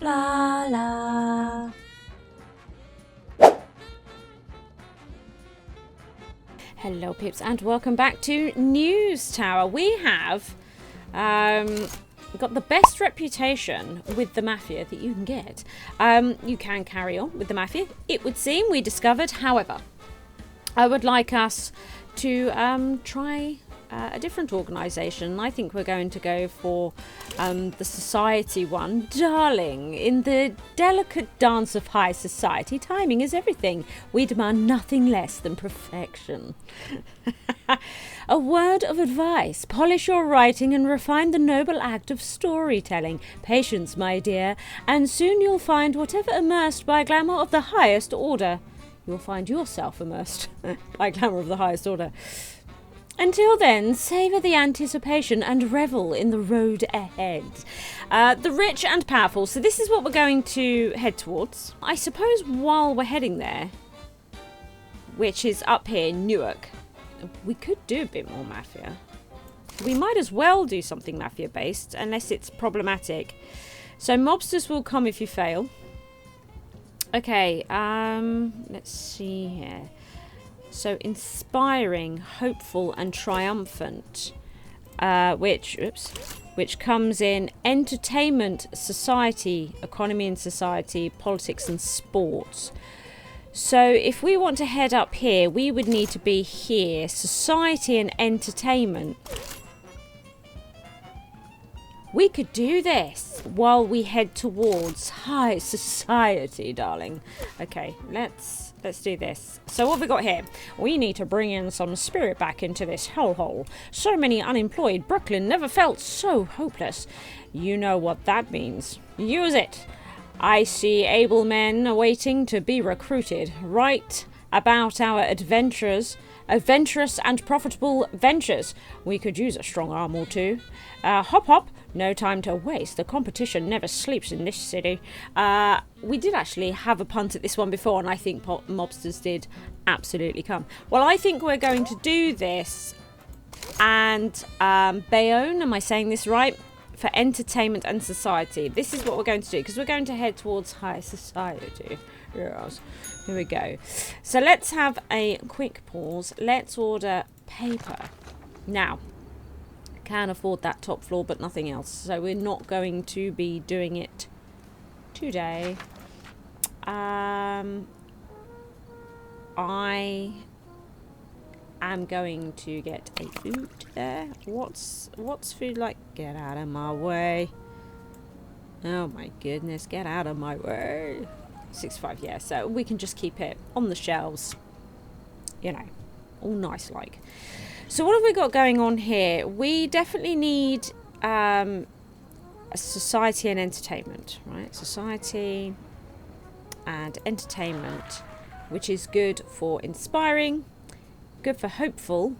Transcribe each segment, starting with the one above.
Blarla. Hello peeps and welcome back to News Tower. We have got the best reputation with the Mafia that you can get. You can carry on with the Mafia, it would seem, we discovered. However, I would like us to try a different organisation. I think we're going to go for the society one. Darling, in the delicate dance of high society, timing is everything. We demand nothing less than perfection. A word of advice: polish your writing and refine the noble act of storytelling. Patience, my dear, and soon you'll find whatever immersed by glamour of the highest order. You'll find yourself immersed by glamour of the highest order. Until then, savour the anticipation and revel in the road ahead. The rich and powerful. So this is what we're going to head towards. I suppose while we're heading there, which is up here, Newark, we could do a bit more Mafia. We might as well do something Mafia-based, unless it's problematic. So mobsters will come if you fail. Okay, let's see here. So inspiring, hopeful and triumphant, which comes in entertainment, society, economy and society, politics and sports. So if we want to head up here, we would need to be here, society and entertainment. We could do this while we head towards high society, darling. Okay, let's do this. So what have we got here? We need to bring in some spirit back into this hellhole. So many unemployed. Brooklyn never felt so hopeless. You know what that means. Use it. I see able men awaiting to be recruited. Write about our adventurous and profitable ventures. We could use a strong arm or two. Hop hop. No time to waste. The competition never sleeps in this city. We did actually have a punt at this one before, and I think mobsters did absolutely come. Well, I think we're going to do this. And Bayonne, am I saying this right? For entertainment and society. This is what we're going to do, because we're going to head towards high society. Yes. Here we go. So let's have a quick pause. Let's order paper. Now, can afford that top floor but nothing else, so we're not going to be doing it today. I am going to get a food there. What's food like? Get out of my way. Oh my goodness, get out of my way. 65, yeah, so we can just keep it on the shelves, you know, all nice like. So what have we got going on here? We definitely need a society and entertainment, right? Society and entertainment, which is good for inspiring, good for hopeful,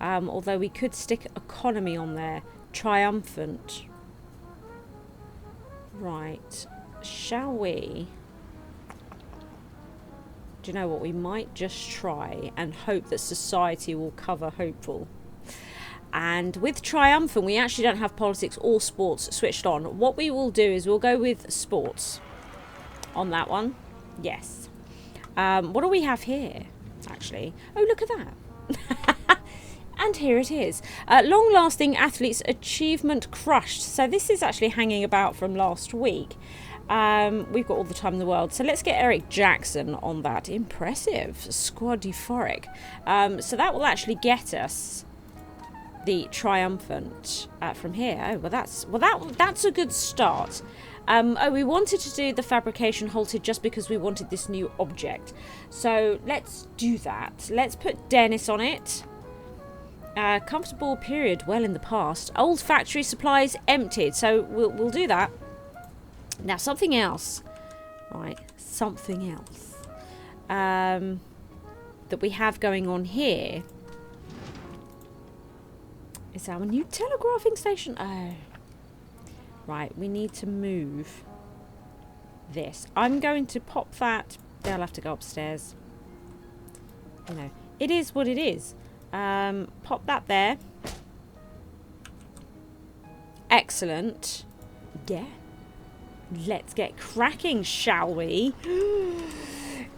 although we could stick economy on there. Triumphant. Right. Shall we? Do you know what? We might just try and hope that society will cover hopeful. And with triumphant, we actually don't have politics or sports switched on. What we will do is we'll go with sports on that one. Yes. What do we have here, actually? Oh, look at that. And here it is. Long-lasting athletes achievement crushed. So this is actually hanging about from last week. We've got all the time in the world, so let's get Eric Jackson on that. Impressive. Squad euphoric. So that will actually get us the triumphant from here. Oh, well that's a good start. Oh, we wanted to do the fabrication halted just because we wanted this new object, so let's do that. Let's put Dennis on it. Comfortable period well in the past. Old factory supplies emptied, so we'll do that. Now, something else, right, something else that we have going on here is our new telegraphing station. Oh, right, we need to move this. I'm going to pop that. They'll have to go upstairs. You know, it is what it is. Pop that there. Excellent. Yeah. let's get cracking, shall we?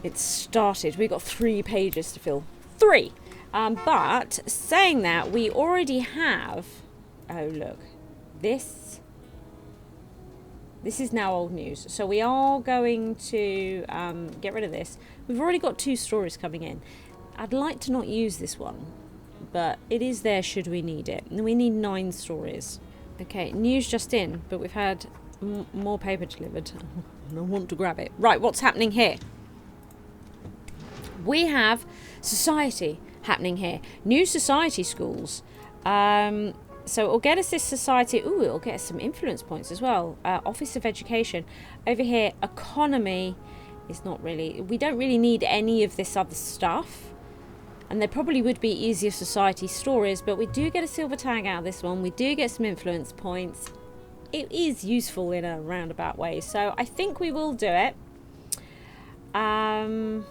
It's started. We've got 3 pages to fill. 3. But saying that, we already have... Oh, look. This is now old news. So we are going to get rid of this. We've already got 2 stories coming in. I'd like to not use this one, but it is there should we need it. And we need 9 stories. Okay, news just in, but we've had more paper delivered. I want to grab it. Right, what's happening here? We have society happening here. New society schools. So it'll get us this society. Ooh, it'll get us some influence points as well. Office of Education. Over here, economy is not really... We don't really need any of this other stuff. And there probably would be easier society stories, but we do get a silver tag out of this one. We do get some influence points. It is useful in a roundabout way. So I think we will do it. And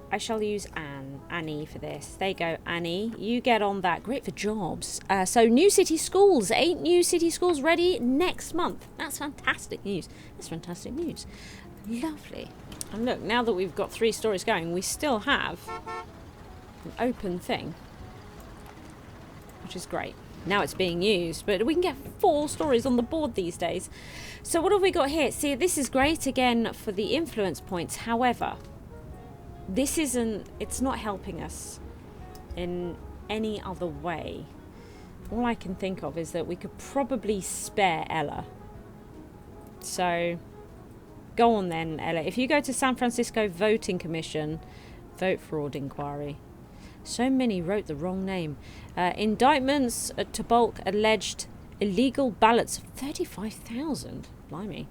I shall use Annie for this. There you go, Annie. You get on that. Great for jobs. So new city schools. 8 new city schools ready next month. That's fantastic news. That's fantastic news. Lovely. And look, now that we've got 3 stories going, we still have an open thing, which is great. Now it's being used, but we can get 4 stories on the board these days. So what have we got here? See, this is great again for the influence points. However, it's not helping us in any other way. All I can think of is that we could probably spare Ella. So go on then, Ella. If you go to San Francisco Voting Commission, vote fraud inquiry. So many wrote the wrong name. Indictments to bulk alleged illegal ballots of 35,000. Blimey.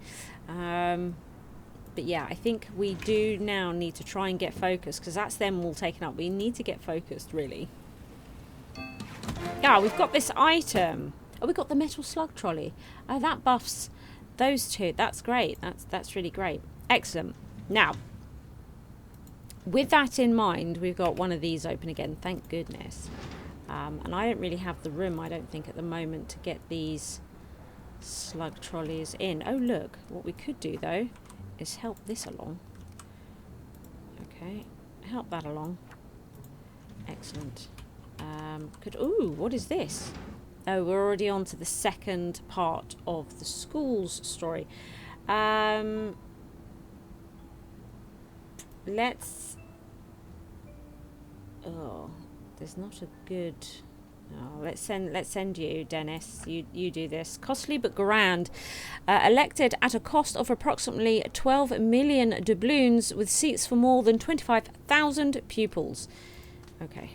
But yeah, I think we do now need to try and get focused, because that's them all taken up. We need to get focused, really. Yeah, we've got this item. Oh, we've got the metal slug trolley. Oh, that buffs those 2. That's great. That's really great. Excellent. Now, with that in mind, we've got one of these open again. Thank goodness. And I don't really have the room, I don't think, at the moment to get these slug trolleys in. Oh, look. What we could do, though, is help this along. Okay. Help that along. Excellent. Ooh, what is this? Oh, we're already on to the second part of the school's story. Let's... Oh, there's not a good... Oh, let's send you, Dennis. You do this. Costly but grand. Elected at a cost of approximately 12 million doubloons, with seats for more than 25,000 pupils. Okay.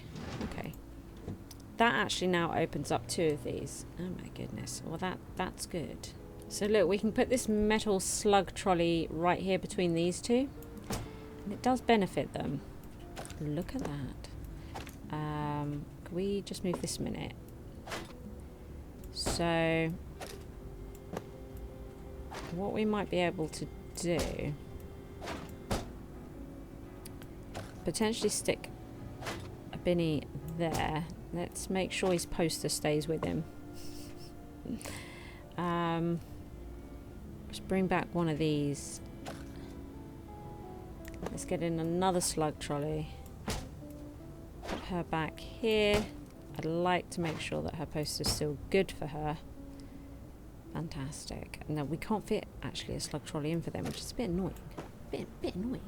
That actually now opens up 2 of these. Oh my goodness. Well, that's good. So look, we can put this metal slug trolley right here between these 2. And it does benefit them. Look at that. Can we just move this a minute? So what we might be able to do, potentially stick a Binny there. Let's make sure his poster stays with him. Let's bring back one of these. Let's get in another slug trolley. Put her back here. I'd like to make sure that her poster's still good for her. Fantastic. No, we can't fit actually a slug trolley in for them, which is a bit annoying. Bit annoying.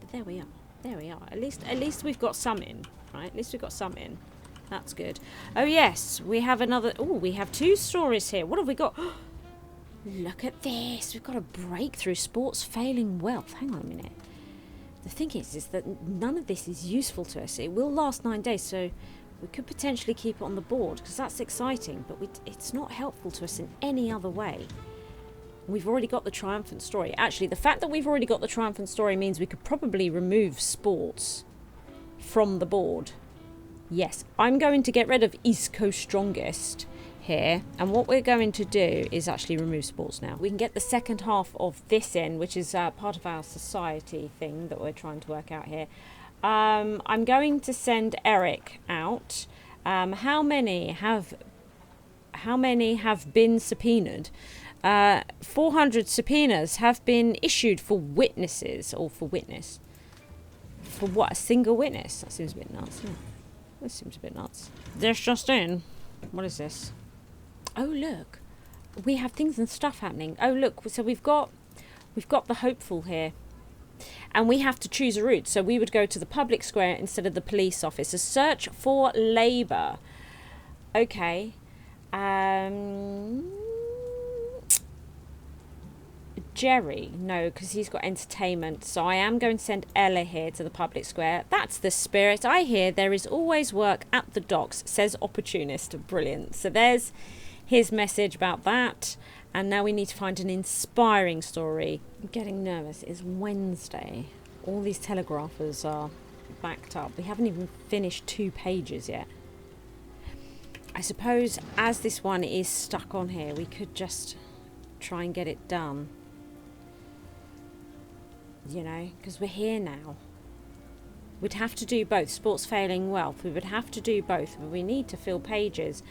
But there we are. There we are. At least we've got some in, right? At least we've got some in. That's good. Oh yes, we have another... Oh, we have 2 stories here. What have we got? Look at this. We've got a breakthrough. Sports failing wealth. Hang on a minute. The thing is that none of this is useful to us. It will last 9 days, so we could potentially keep it on the board, because that's exciting, but it's not helpful to us in any other way. We've already got the triumphant story. Actually, the fact that we've already got the triumphant story means we could probably remove sports from the board. Yes, I'm going to get rid of East Coast Strongest here, and what we're going to do is actually remove sports now. We can get the second half of this in, which is part of our society thing that we're trying to work out here. I'm going to send Eric out. How many have how many have been subpoenaed? 400 subpoenas have been issued for witnesses, or for witness. For what? A single witness? That seems a bit nuts. Yeah. That seems a bit nuts. This just in. What is this? Oh, look. We have things and stuff happening. Oh, look. So we've got the hopeful here. And we have to choose a route. So we would go to the public square instead of the police office. A search for labour. Okay. Jerry, no, because he's got entertainment. So I am going to send Ella here to the public square. That's the spirit. I hear there is always work at the docks, says opportunist. Brilliant. So there's his message about that. And now we need to find an inspiring story. I'm getting nervous. It's Wednesday. All these telegraphers are backed up. We haven't even finished 2 pages yet. I suppose as this one is stuck on here, we could just try and get it done. You know, because we're here now. We'd have to do both. Sports failing wealth. We would have to do both. But we need to fill pages.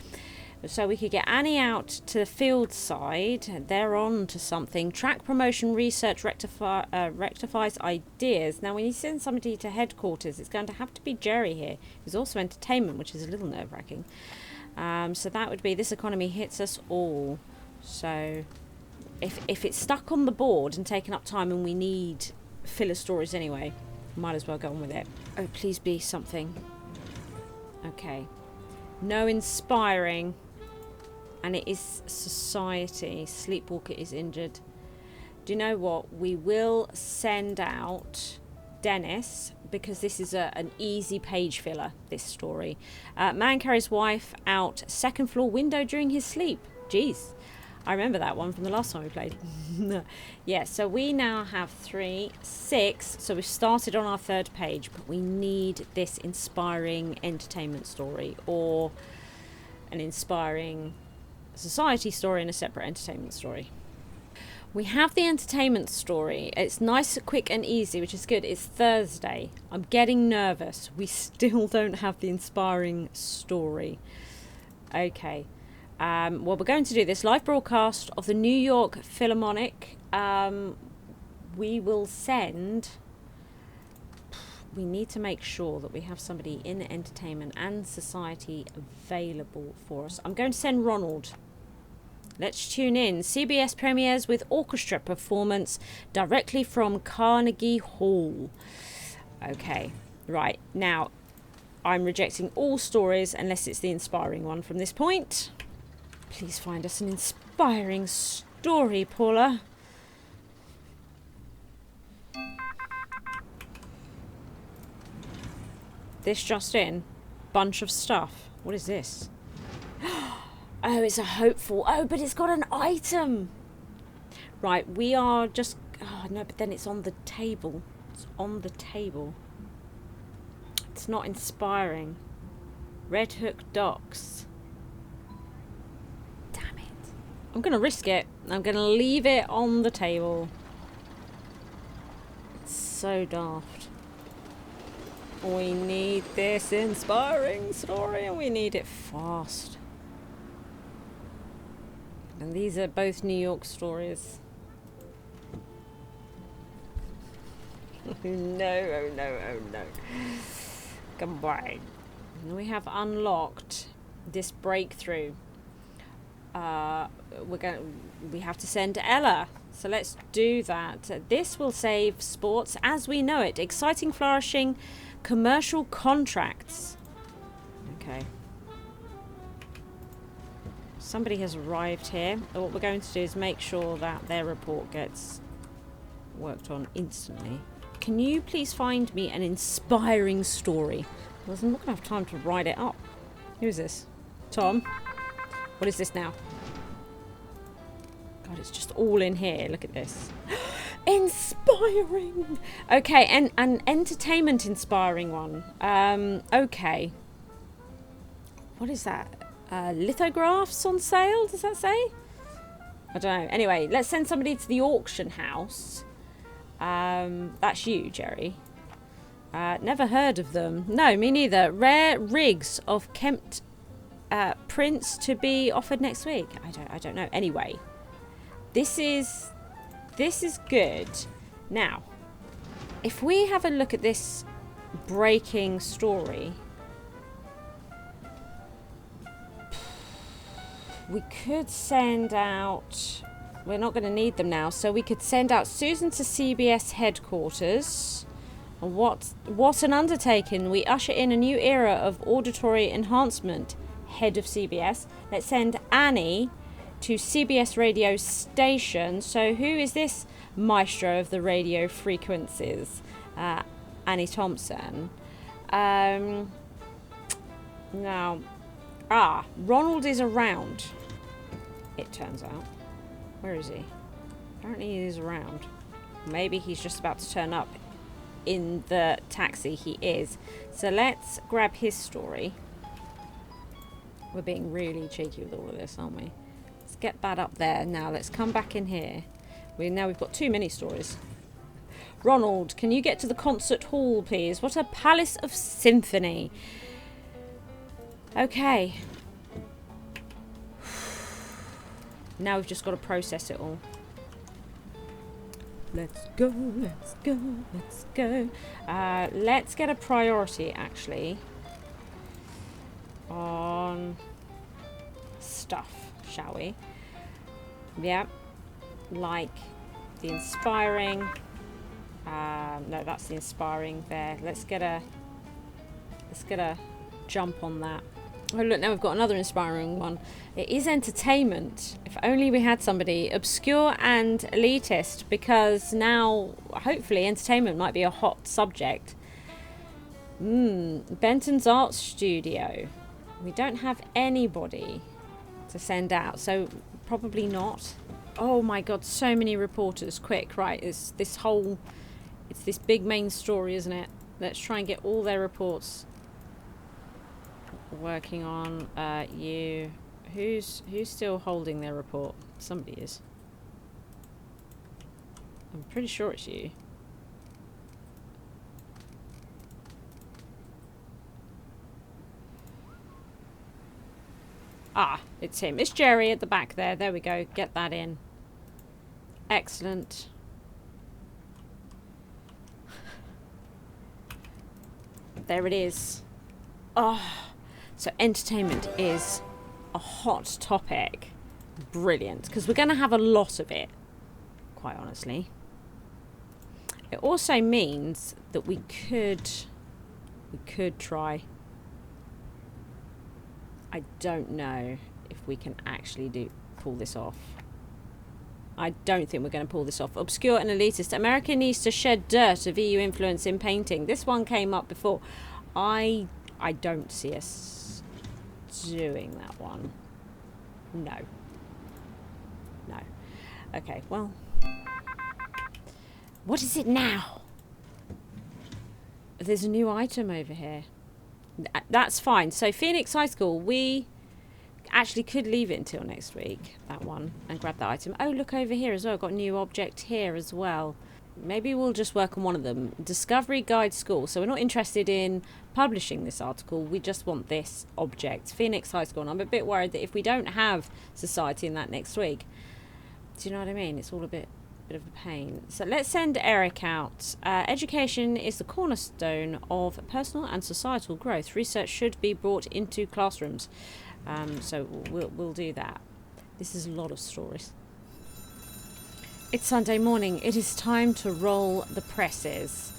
So we could get Annie out to the field side. They're on to something. Track promotion research rectifies ideas. Now we need to send somebody to headquarters. It's going to have to be Jerry here. There's also entertainment, which is a little nerve-wracking. So that would be this economy hits us all. So if it's stuck on the board and taking up time and we need filler stories anyway, might as well go on with it. Oh, please be something. Okay. No inspiring. And it is society. Sleepwalker is injured. Do you know what? We will send out Dennis, because this is an easy page filler, this story. Man carries wife out second floor window during his sleep. Jeez. I remember that one from the last time we played. Yeah, so we now have 6. So we've started on our 3rd page, but we need this inspiring entertainment story, or an inspiring society story and a separate entertainment story. We have the entertainment story. It's nice, quick and easy, which is good. It's Thursday. I'm getting nervous. We still don't have the inspiring story. Okay. Well, we're going to do this live broadcast of the New York Philharmonic. We will send... We need to make sure that we have somebody in entertainment and society available for us. I'm going to send Ronald. Let's tune in. CBS premieres with orchestra performance directly from Carnegie Hall. Okay, right. Now, I'm rejecting all stories unless it's the inspiring one from this point. Please find us an inspiring story, Paula. This just in. Bunch of stuff. What is this? Oh, it's a hopeful. Oh, but it's got an item. Right, we are just... Oh, no, but then it's on the table. It's on the table. It's not inspiring. Red Hook Docks. Damn it. I'm going to risk it. I'm going to leave it on the table. It's so daft. We need this inspiring story, and we need it fast. And these are both New York stories. No, oh no, oh no. Come on. We have unlocked this breakthrough. We have to send Ella. So let's do that. This will save sports as we know it. Exciting, flourishing commercial contracts. Okay. Somebody has arrived here. What we're going to do is make sure that their report gets worked on instantly. Can you please find me an inspiring story? Because I'm not going to have time to write it up. Who is this? Tom? What is this now? God, it's just all in here. Look at this. Inspiring! Okay, and an entertainment inspiring one. Okay. What is that? Lithographs on sale, does that say? I don't know. Anyway, let's send somebody to the auction house. That's you, Jerry. Never heard of them. No, me neither. Rare rigs of prints to be offered next week? I don't know. Anyway, this is good. Now, if we have a look at this breaking story, we could send out... We're not going to need them now, so we could send out Susan to CBS headquarters. What an undertaking. We usher in a new era of auditory enhancement. Head of CBS. Let's send Annie to CBS radio station. So who is this maestro of the radio frequencies? Annie Thompson. Now, Ronald is around, it turns out. Where is he? Apparently he is around. Maybe he's just about to turn up in the taxi. He is. So let's grab his story. We're being really cheeky with all of this, aren't we? Let's get that up there. Now let's come back in here. Now we've got too many stories. Ronald, can you get to the concert hall, please? What a palace of symphony. Okay. Now we've just got to process it all. Let's go, let's go, let's go. Let's get a priority, actually, on stuff, shall we? Yeah. Like the inspiring. No, that's the inspiring there. Let's get a jump on that. Oh look, now we've got another inspiring one. It is entertainment. If only we had somebody obscure and elitist, because now hopefully entertainment might be a hot subject. Benton's art studio. We don't have anybody to send out, so probably not. Oh my god, so many reporters. Quick, right, it's this big main story, isn't it? Let's try and get all their reports working on you. Who's still holding their report? Somebody is. I'm pretty sure it's you. Ah, it's him. It's Jerry at the back there. There we go. Get that in. Excellent. There it is. Oh, so entertainment is a hot topic. Brilliant, because we're going to have a lot of it, quite honestly. It also means that we could try. I don't know if we can actually pull this off. I don't think we're going to pull this off. Obscure and elitist. America needs to shed dirt of EU influence in painting. This one came up before. I don't see us doing that one. No. Okay, well. What is it now? There's a new item over here. That's fine. So Phoenix High School, we actually could leave it until next week, that one, and grab that item. Oh, look over here as well. Got a new object here as well. Maybe we'll just work on one of them. Discovery Guide School. So we're not interested in publishing this article. We just want this object. Phoenix High School. And I'm a bit worried that if we don't have society in that next week, do you know what I mean? It's all a bit of a pain. So let's send Eric out. Education is the cornerstone of personal and societal growth. Research should be brought into classrooms. So we'll do that. This is a lot of stories. It's Sunday morning. It is time to roll the presses.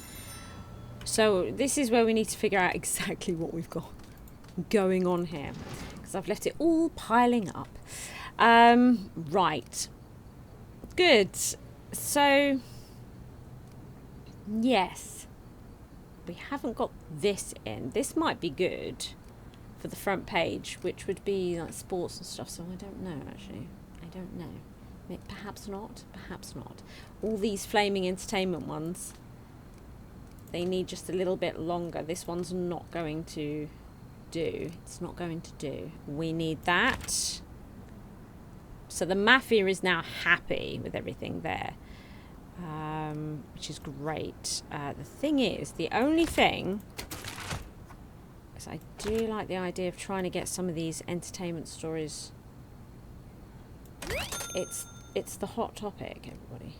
So this is where we need to figure out exactly what we've got going on here, because I've left it all piling up. Right. Good. So, yes, we haven't got this in. This might be good for the front page, which would be like sports and stuff. So I don't know, actually. I don't know. Perhaps not. Perhaps not. All these flaming entertainment ones, they need just a little bit longer. This one's not going to do. It's not going to do. We need that. So the Mafia is now happy with everything there, which is great. The thing is, the only thing... because I do like the idea of trying to get some of these entertainment stories. It's the hot topic, everybody.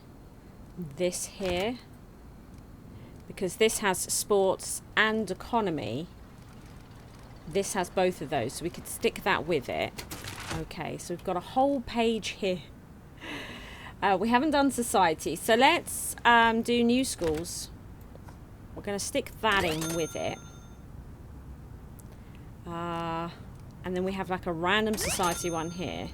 This here, because this has sports and economy. This has both of those, so we could stick that with it. Okay, so we've got a whole page here. We haven't done society, so let's do new schools. We're going to stick that in with it. And then we have like a random society one here.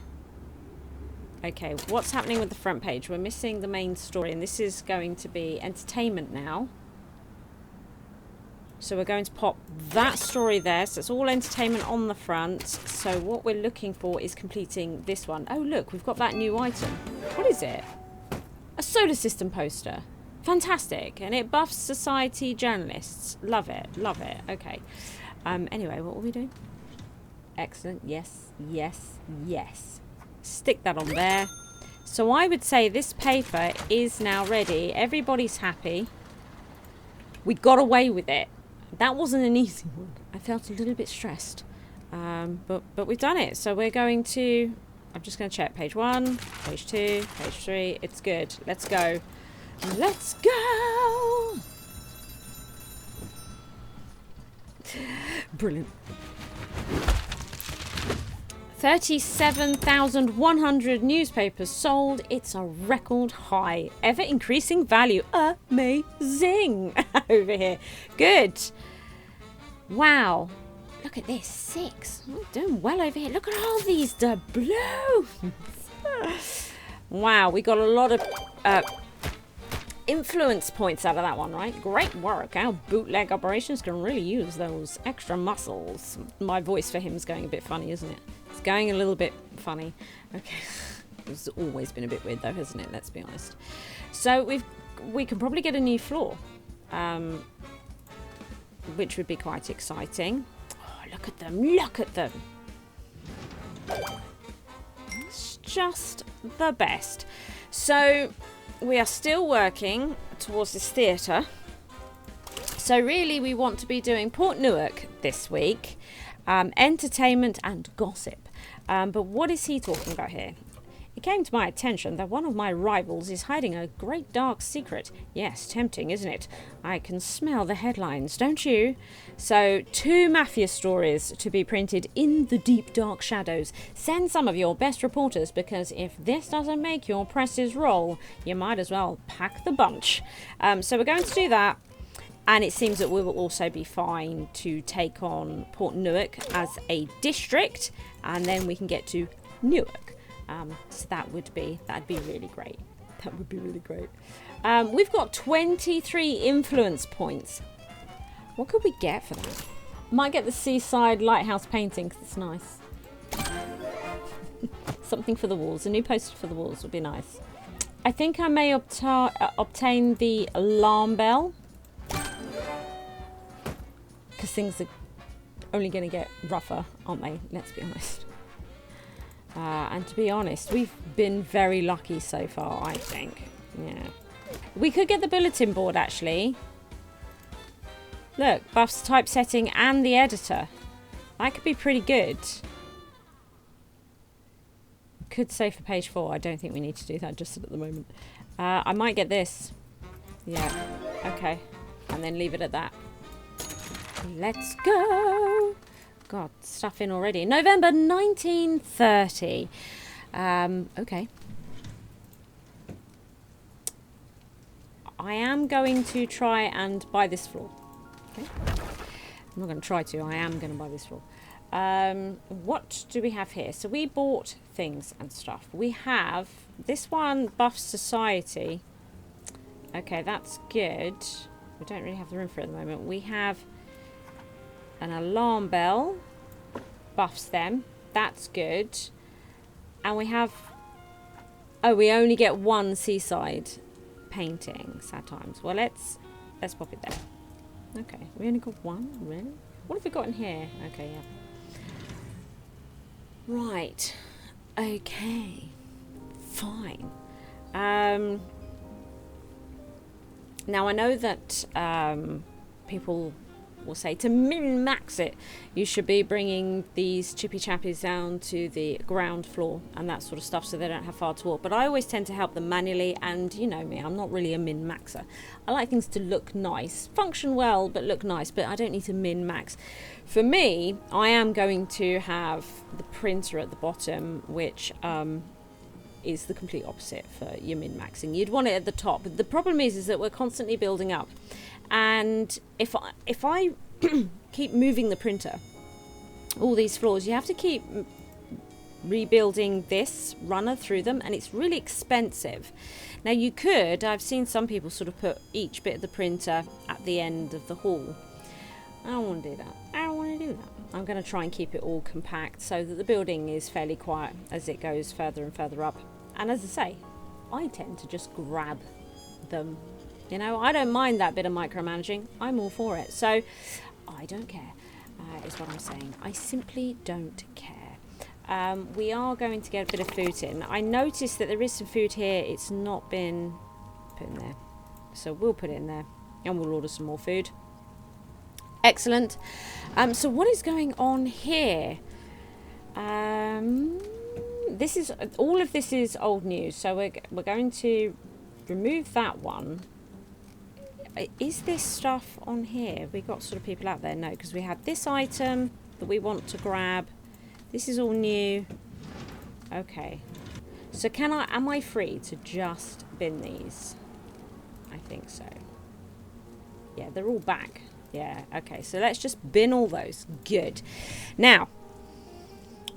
Okay, what's happening with the front page? We're missing the main story, and this is going to be entertainment now. So we're going to pop that story there. So it's all entertainment on the front. So what we're looking for is completing this one. Oh, look, we've got that new item. What is it? A solar system poster. Fantastic. And it buffs society journalists. Love it. Love it. Okay. Anyway, what were we doing? Excellent. Yes. Yes. Yes. Stick that on there. So I would say this paper is now ready. Everybody's happy. We got away with it. That wasn't an easy one. I felt a little bit stressed. But we've done it. So we're going to... I'm just going to check page 1, page 2, page 3. It's good. Let's go. Let's go! Brilliant. 37,100 newspapers sold. It's a record high. Ever increasing value. Amazing. Over here. Good. Wow. Look at this. 6. We're doing well over here. Look at all these doubloons. Wow. We got a lot of influence points out of that one, right? Great work. Our bootleg operations can really use those extra muscles. My voice for him is going a bit funny, isn't it? It's going a little bit funny. Okay. It's always been a bit weird though, hasn't it? Let's be honest. So we can probably get a new floor, which would be quite exciting. Oh, look at them. Look at them. It's just the best. So we are still working towards this theatre. So really we want to be doing Port Newark this week. Entertainment and gossip. But what is he talking about here? It came to my attention that one of my rivals is hiding a great dark secret. Yes, tempting, isn't it? I can smell the headlines, don't you? So, 2 mafia stories to be printed in the deep dark shadows. Send some of your best reporters, because if this doesn't make your presses roll, you might as well pack the bunch. So we're going to do that. And it seems that we will also be fine to take on Port Newark as a district, and then we can get to Newark. So that'd be really great. That would be really great. We've got 23 influence points. What could we get for that? Might get the seaside lighthouse painting because it's nice. Something for the walls. A new poster for the walls would be nice. I think I may obtain the alarm bell, because things are only going to get rougher, aren't they? Let's be honest. And to be honest, we've been very lucky so far, I think. Yeah. We could get the bulletin board, actually. Look, buffs typesetting and the editor. That could be pretty good. Could say for page 4. I don't think we need to do that just at the moment. I might get this. Yeah. Okay. And then leave it at that. Let's go. God, stuff in already. November 1930. Okay. I am going to try and buy this floor. Okay. I'm not going to try to. I am going to buy this floor. What do we have here? So we bought things and stuff. We have this one, buffs society. Okay, that's good. We don't really have the room for it at the moment. We have an alarm bell, buffs them. That's good. And we have... Oh, we only get 1 seaside painting, sad times. Well, let's pop it there. Okay, we only got 1, really? What have we got in here? Okay, yeah. Right. Okay. Fine. Now, I know that people will say to min-max it, you should be bringing these chippy chappies down to the ground floor and that sort of stuff, so they don't have far to walk. But I always tend to help them manually, and you know me, I'm not really a min-maxer. I like things to look nice, function well, but look nice, but I don't need to min-max. For me, I am going to have the printer at the bottom, which is the complete opposite for your min-maxing. You'd want it at the top. The problem is that we're constantly building up, and if I keep moving the printer all these floors, you have to keep rebuilding this runner through them, and it's really expensive. Now you could, I've seen some people sort of put each bit of the printer at the end of the hall. I don't want to do that. I don't want to do that. I'm going to try and keep it all compact so that the building is fairly quiet as it goes further and further up. And as I say, I tend to just grab them. You know, I don't mind that bit of micromanaging. I'm all for it. So I don't care, is what I'm saying. I simply don't care. We are going to get a bit of food in. I noticed that there is some food here. It's not been put in there. So we'll put it in there and we'll order some more food. Excellent. So what is going on here? This is all of this is old news. So we're going to remove that one. Is this stuff on here? We got sort of people out there. No, because we had this item that we want to grab. This is all new. Okay. So am I free to just bin these? I think so. Yeah, they're all back. Yeah, okay, so let's just bin all those. Good. Now,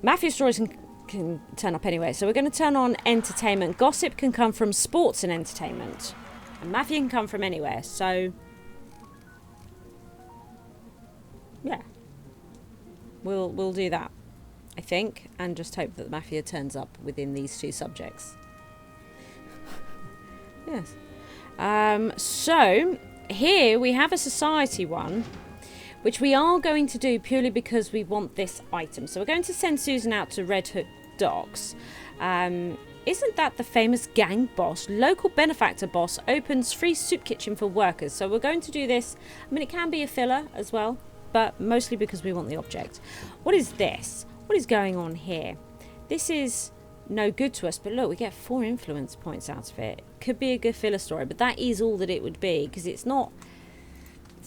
Mafia stories can turn up anyway, so we're going to turn on entertainment. Gossip can come from sports and entertainment. And Mafia can come from anywhere, so... yeah. We'll do that, I think, and just hope that the Mafia turns up within these two subjects. Yes. So... here we have a society one, which we are going to do purely because we want this item. So we're going to send Susan out to Red Hook Docks. Isn't that the famous gang boss? Local benefactor boss opens free soup kitchen for workers. So we're going to do this. I mean, it can be a filler as well, but mostly because we want the object. What is this? What is going on here? This is no good to us, but look, we get 4 influence points out of it. Could be a good filler story, but that is all that it would be, because it's not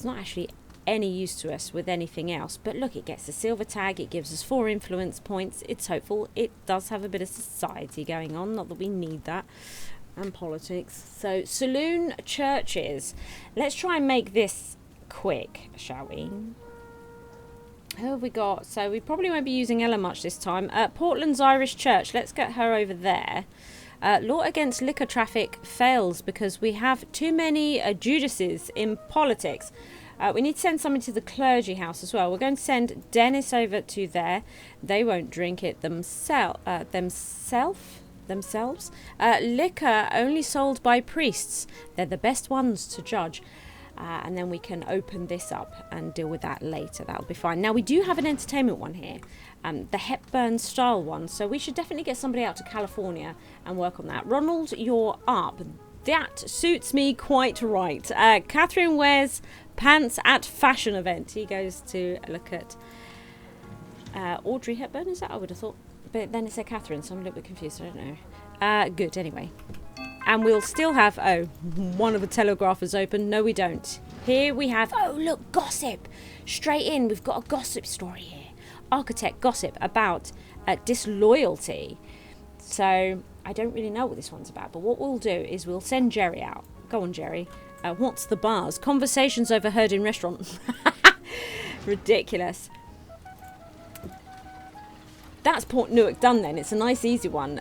actually any use to us with anything else. But look, it gets a silver tag, it gives us 4 influence points, it's hopeful, it does have a bit of society going on, not that we need that, and politics. So saloon churches, let's try and make this quick, shall we? Who have we got? So we probably won't be using Ella much this time. Portland's Irish Church. Let's get her over there. Law against liquor traffic fails because we have too many Judases in politics. We need to send somebody to the clergy house as well. We're going to send Dennis over to there. They won't drink it themselves. Liquor only sold by priests. They're the best ones to judge. And then we can open this up and deal with that later. That'll be fine. Now, we do have an entertainment one here, the Hepburn style one. So we should definitely get somebody out to California and work on that. Ronald, you're up. That suits me quite right. Catherine wears pants at fashion event. He goes to look at Audrey Hepburn, is that? I would have thought. But then it said Catherine, so I'm a little bit confused. I don't know. Good, anyway. And we'll still have, one of the telegraphers open. No, we don't. Here we have, look, gossip. Straight in, we've got a gossip story here. Architect gossip about disloyalty. So I don't really know what this one's about. But what we'll do is we'll send Jerry out. Go on, Jerry. What's the bars? Conversations overheard in restaurant. Ridiculous. That's Port Newark done then. It's a nice easy one.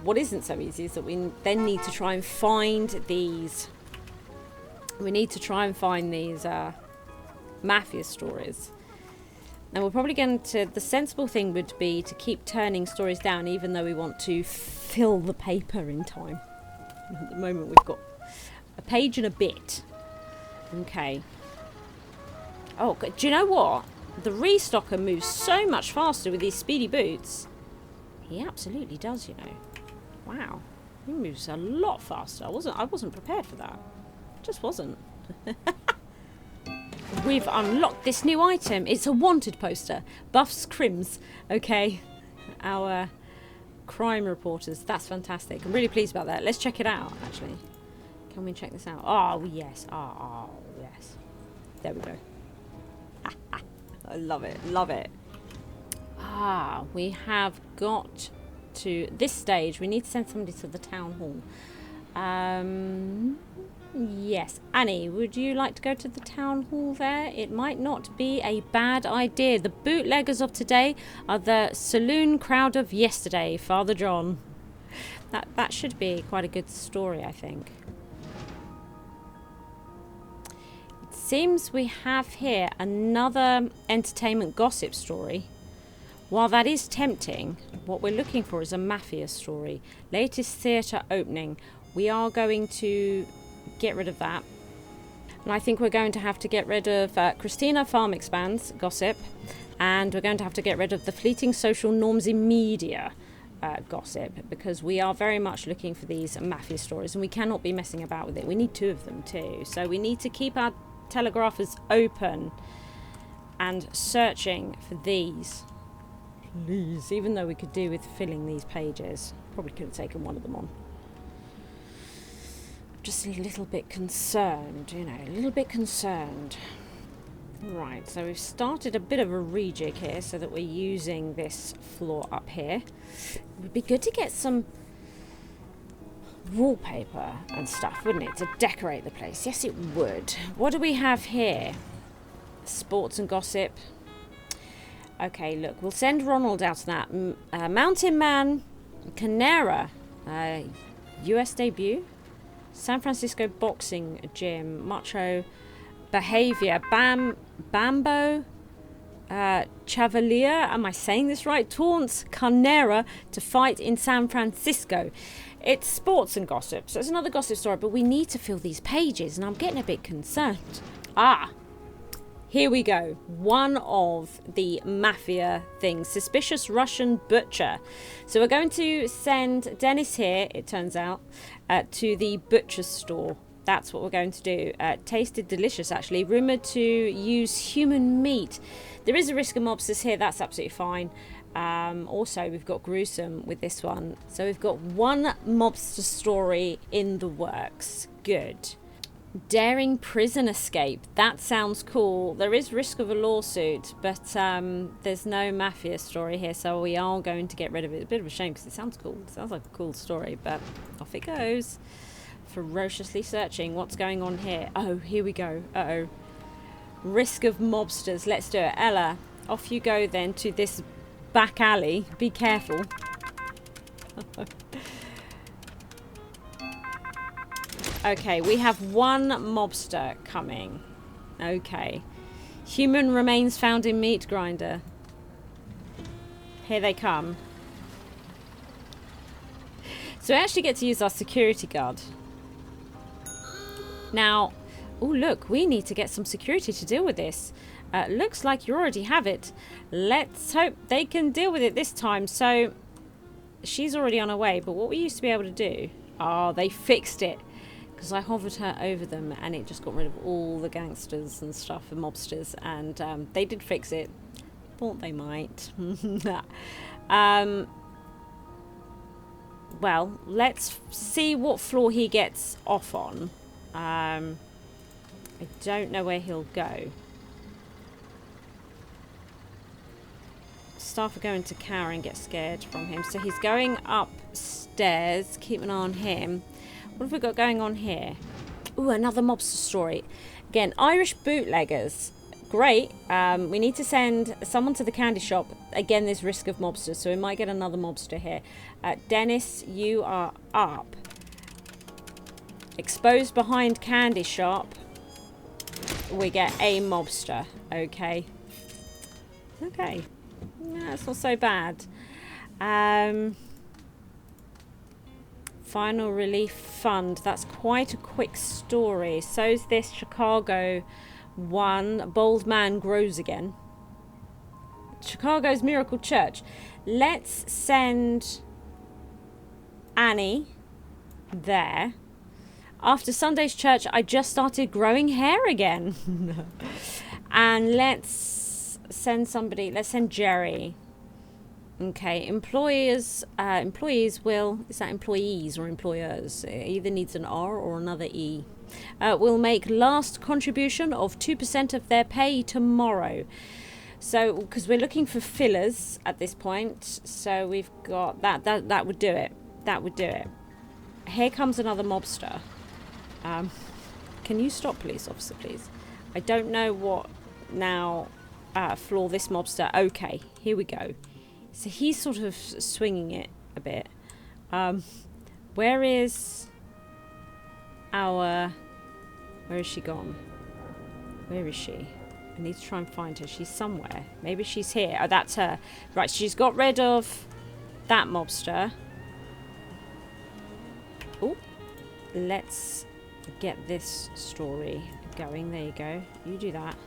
What isn't so easy is that we then need to try and find these. We need to try and find these mafia stories. Now we're probably going to, the sensible thing would be to keep turning stories down even though we want to fill the paper in time. At the moment we've got a page and a bit. Okay. Oh, do you know what? The restocker moves so much faster with these speedy boots. He absolutely does, you know. Wow. He moves a lot faster. I wasn't prepared for that. Just wasn't. we've unlocked this new item. It's a wanted poster. Buffs Crims. Okay. Our crime reporters. That's fantastic. I'm really pleased about that. Let's check it out, actually. Can we check this out? Oh, yes. Oh, yes. There we go. I love it. Love it. Ah, we have got to this stage. We need to send somebody to the town hall. Yes. Annie, would you like to go to the town hall there? It might not be a bad idea. The bootleggers of today are the saloon crowd of yesterday, Father John. That should be quite a good story, I think. It seems we have here another entertainment gossip story. While that is tempting, what we're looking for is a mafia story. Latest theatre opening. We are going to get rid of that. And I think we're going to have to get rid of Christina Farm Expands gossip. And we're going to have to get rid of the fleeting social norms in media gossip. Because we are very much looking for these mafia stories. And we cannot be messing about with it. We need 2 of them too. So we need to keep our telegraphers open. And searching for these. Please. Even though we could do with filling these pages. Probably could have taken one of them on. Just a little bit concerned, you know, a little bit concerned. Right, so we've started a bit of a rejig here so that we're using this floor up here. It would be good to get some wallpaper and stuff, wouldn't it, to decorate the place? Yes, it would. What do we have here? Sports and gossip. Okay, look, we'll send Ronald out to that. Mountain Man, Canera, US debut. San Francisco Boxing Gym, Macho Behavior, Bambo, Chavalier, am I saying this right? Taunts Carnera to fight in San Francisco. It's sports and gossip, so it's another gossip story, but we need to fill these pages, and I'm getting a bit concerned. Here we go. One of the mafia things. Suspicious Russian butcher. So we're going to send Dennis here, it turns out, to the butcher store. That's what we're going to do. Tasted delicious, actually. Rumoured to use human meat. There is a risk of mobsters here. That's absolutely fine. Also, we've got gruesome with this one. So we've got one mobster story in the works. Good. Daring prison escape. That sounds cool. There is risk of a lawsuit, but there's no mafia story here, so we are going to get rid of it. It's a bit of a shame because it sounds cool. It sounds like a cool story, but off it goes. Ferociously searching. What's going on here? Oh, here we go. Uh-oh. Risk of mobsters. Let's do it. Ella, off you go then to this back alley. Be careful. Okay, we have one mobster coming. Okay. Human remains found in meat grinder. Here they come. So we actually get to use our security guard. Now, oh look, we need to get some security to deal with this. Looks like you already have it. Let's hope they can deal with it this time. So, she's already on her way, but what we used to be able to do... Oh, they fixed it. Because I hovered her over them and it just got rid of all the gangsters and stuff and mobsters, and they did fix it. Thought they might. Well, let's see what floor he gets off on. I don't know where he'll go. Staff are going to cower and get scared from him. So he's going upstairs. Keep an eye on him. What have we got going on here? Ooh, another mobster story. Again, Irish bootleggers. Great. We need to send someone to the candy shop. Again, there's risk of mobsters, so we might get another mobster here. Dennis, you are up. Exposed behind candy shop. We get a mobster. Okay. Okay. No, it's not so bad. Final Relief Fund. That's quite a quick story. So's this Chicago one. Bold Man Grows Again. Chicago's Miracle Church. Let's send Annie there. After Sunday's church, I just started growing hair again. And let's send somebody. Let's send Jerry. Okay, employees will, is that employees or employers? It either needs an R or another E. Will make last contribution of 2% of their pay tomorrow. So, because we're looking for fillers at this point, so we've got that would do it. That would do it. Here comes another mobster. Can you stop, police officer, please? I don't know what now floor this mobster. Okay, here we go. So he's sort of swinging it a bit. Where is she gone? Where is she? I need to try and find her. She's somewhere. Maybe she's here. Oh, that's her. Right, she's got rid of that mobster. Oh, let's get this story going. There you go. You do that.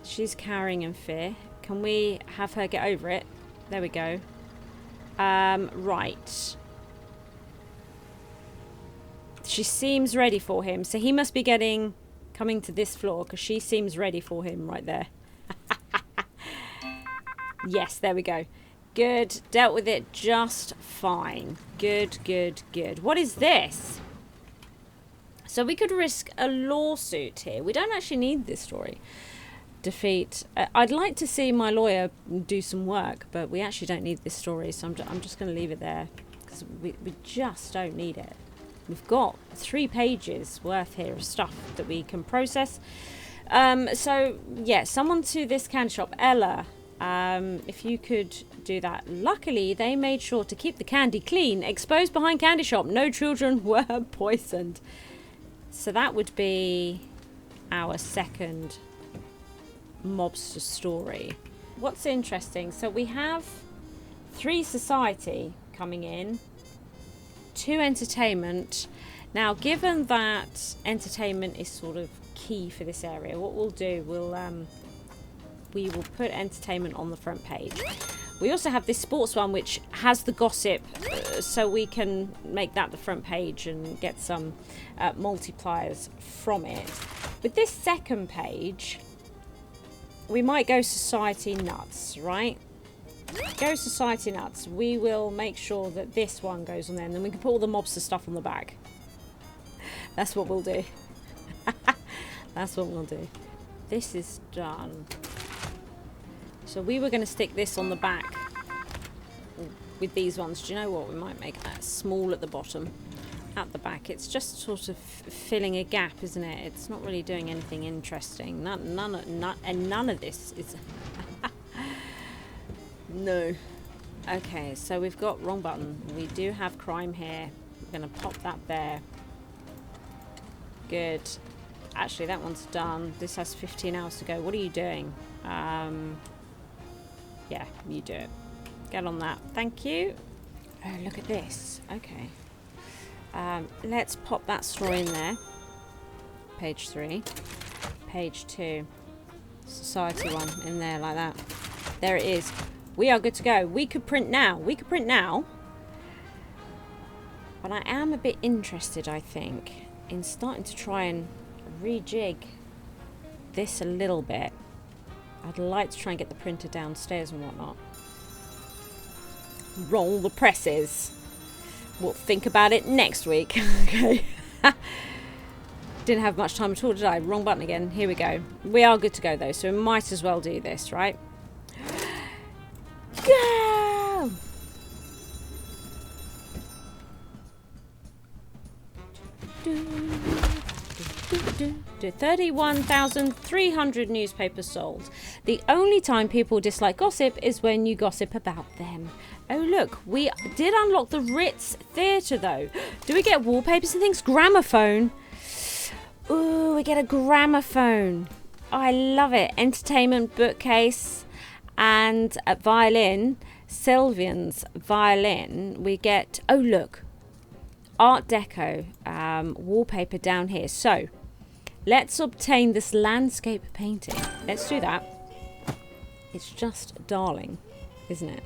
She's cowering in fear. Can we have her get over it? There we go. Right. She seems ready for him. So he must be coming to this floor because she seems ready for him right there. Yes, there we go. Good. Dealt with it just fine. Good, good, good. What is this? So we could risk a lawsuit here. We don't actually need this story. Defeat. I'd like to see my lawyer do some work, but we actually don't need this story, so I'm just going to leave it there because we just don't need it. We've got 3 pages worth here of stuff that we can process. So yeah, someone to this candy shop. Ella, if you could do that. Luckily they made sure to keep the candy clean. Exposed behind candy shop, no children were poisoned. So that would be our second mobster story. What's interesting, so we have 3 society coming in, 2 entertainment. Now given that entertainment is sort of key for this area, what we'll do, we will put entertainment on the front page. We also have this sports one which has the gossip, so we can make that the front page and get some multipliers from it. With this second page, we might go society nuts, right? Go society nuts. We will make sure that this one goes on there, and then we can put all the mobster stuff on the back. That's what we'll do. That's what we'll do. This is done. So we were going to stick this on the back with these ones. Do you know what? We might make that small at the bottom. At the back, it's just sort of filling a gap, isn't it? It's not really doing anything interesting. None of this is. No. Okay, so we've got wrong button. We do have crime here. We're gonna pop that there. Good. Actually, that one's done. This has 15 hours to go. What are you doing? Yeah, you do it. Get on that. Thank you. Oh, look at this. Okay. Let's pop that story in there. Page 3. Page 2. Society 1 in there like that. There it is. We are good to go. We could print now. We could print now. But I am a bit interested, I think, in starting to try and rejig this a little bit. I'd like to try and get the printer downstairs and whatnot. Roll the presses. We'll think about it next week. Okay. Didn't have much time at all, did I? Wrong button again. Here we go. We are good to go though, so we might as well do this, right? Go! 31,300 newspapers sold. The only time people dislike gossip is when you gossip about them. Oh look, we did unlock the Ritz Theatre though. Do we get wallpapers and things? Gramophone. Ooh, we get a gramophone. I love it. Entertainment bookcase and a violin. Sylvian's violin. We get, oh look, Art Deco wallpaper down here. So let's obtain this landscape painting. Let's do that. It's just darling, isn't it?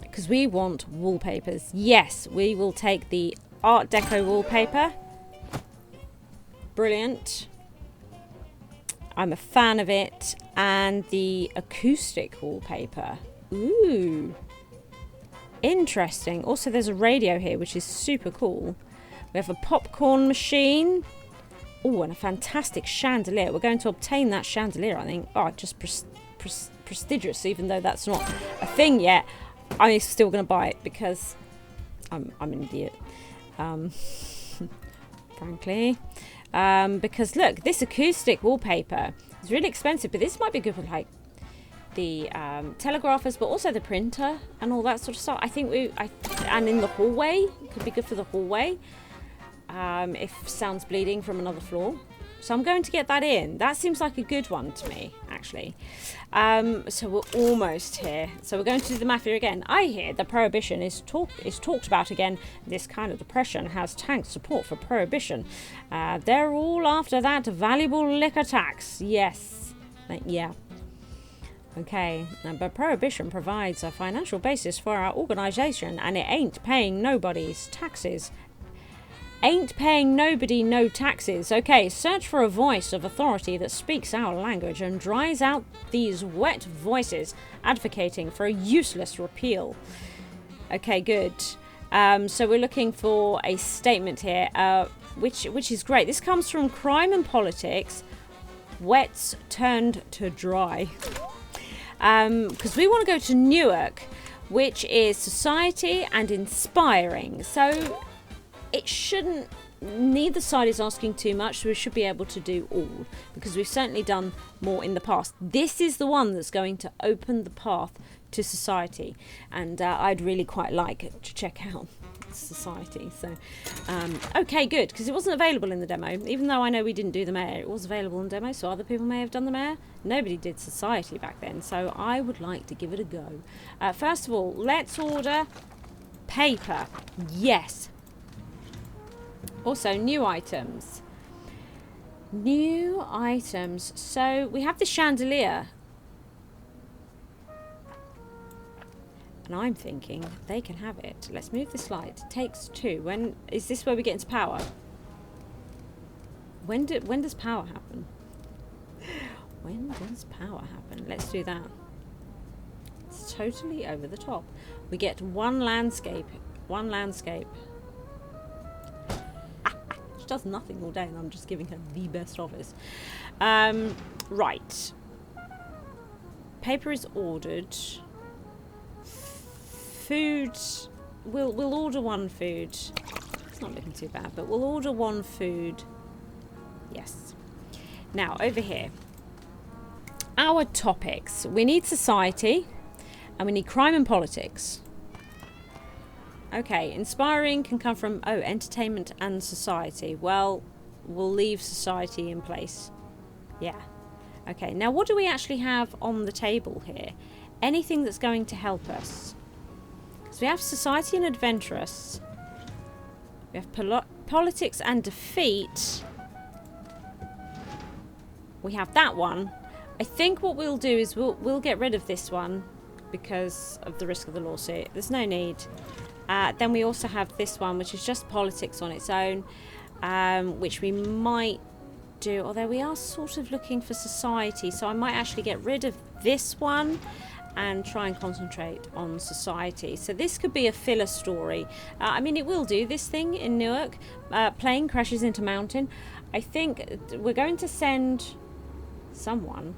Because we want wallpapers. Yes, we will take the Art Deco wallpaper. Brilliant. I'm a fan of it. And the acoustic wallpaper. Ooh. Interesting. Also, there's a radio here, which is super cool. We have a popcorn machine. Oh, and a fantastic chandelier. We're going to obtain that chandelier, I think. Oh, just prestigious, even though that's not a thing yet. I'm still going to buy it because I'm an idiot. Frankly. Because, look, this acoustic wallpaper is really expensive, but this might be good for, like, the telegraphers, but also the printer and all that sort of stuff. I think and in the hallway, it could be good for the hallway if sound's bleeding from another floor. So I'm going to get that in. That seems like a good one to me, actually. So we're almost here. So we're going to do the mafia again. I hear that prohibition is talked about again. This kind of depression has tanked support for prohibition. They're all after that valuable liquor tax. Yes. Yeah. Okay, but prohibition provides a financial basis for our organisation, and it ain't paying nobody's taxes. Ain't paying nobody no taxes. Okay, search for a voice of authority that speaks our language and dries out these wet voices advocating for a useless repeal. Okay, good. So we're looking for a statement here, which is great. This comes from Crime and Politics. Wet's turned to dry. Because we want to go to Newark, which is society and inspiring. So it shouldn't, neither side is asking too much, so we should be able to do all, because we've certainly done more in the past. This is the one that's going to open the path to society, and I'd really quite like to check out society. So okay, good, because it wasn't available in the demo. Even though I know we didn't do the mayor, it was available in the demo, so other people may have done the mayor. Nobody did society back then, so I would like to give it a go. First of all, let's order paper. Yes. Also, new items. New items. So we have the chandelier. And I'm thinking they can have it. Let's move this light. It takes 2. When is this where we get into power? When does power happen? When does power happen? Let's do that. It's totally over the top. We get one landscape. One landscape. She does nothing all day, and I'm just giving her the best office. Right. Paper is ordered. Food, we'll order one food. It's not looking too bad, but we'll order one food. Yes. Now, over here. Our topics. We need society, and we need crime and politics. Okay, inspiring can come from, entertainment and society. Well, we'll leave society in place. Yeah. Okay, now what do we actually have on the table here? Anything that's going to help us. So we have society and adventurous. We have politics and defeat. We have that one. I think what we'll do is we'll get rid of this one because of the risk of the lawsuit. There's no need. Then we also have this one, which is just politics on its own, which we might do. Although we are sort of looking for society, so I might actually get rid of this one and try and concentrate on society. So this could be a filler story. I mean, it will do this thing in Newark. Plane crashes into mountain. I think we're going to send someone.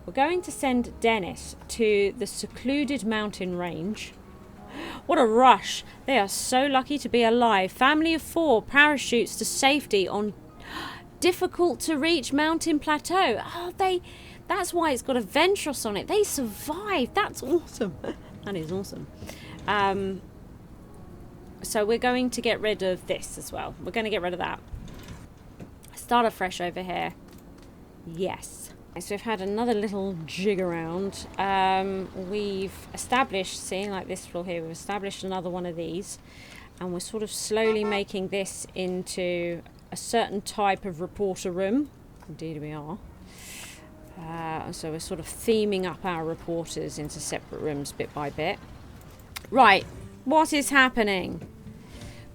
We're going to send Dennis to the secluded mountain range. What a rush. They are so lucky to be alive. Family of 4 parachutes to safety on difficult to reach mountain plateau. Oh, that's why it's got adventurous on it. They survived. That's awesome. That is awesome. So we're going to get rid of this as well. We're going to get rid of that. Start afresh over here. Yes. So we've had another little jig around. We've established, seeing like this floor here, we've established another one of these. And we're sort of slowly making this into a certain type of reporter room. Indeed we are. So we're sort of theming up our reporters into separate rooms bit by bit. Right, what is happening?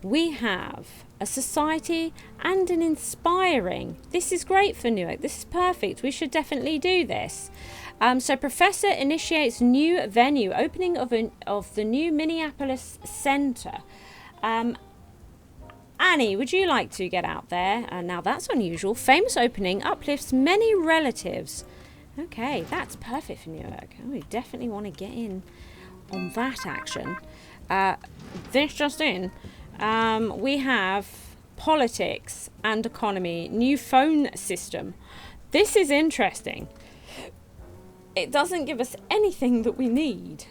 we have a society and an inspiring. This is great for Newark. This is perfect. We should definitely do this. So Professor initiates new venue, opening of the new Minneapolis Center. Annie, would you like to get out there? Now that's unusual. Famous opening uplifts many relatives. Okay, that's perfect for Newark. Oh, we definitely want to get in on that action. This just in. We have politics and economy, new phone system. This is interesting. It doesn't give us anything that we need,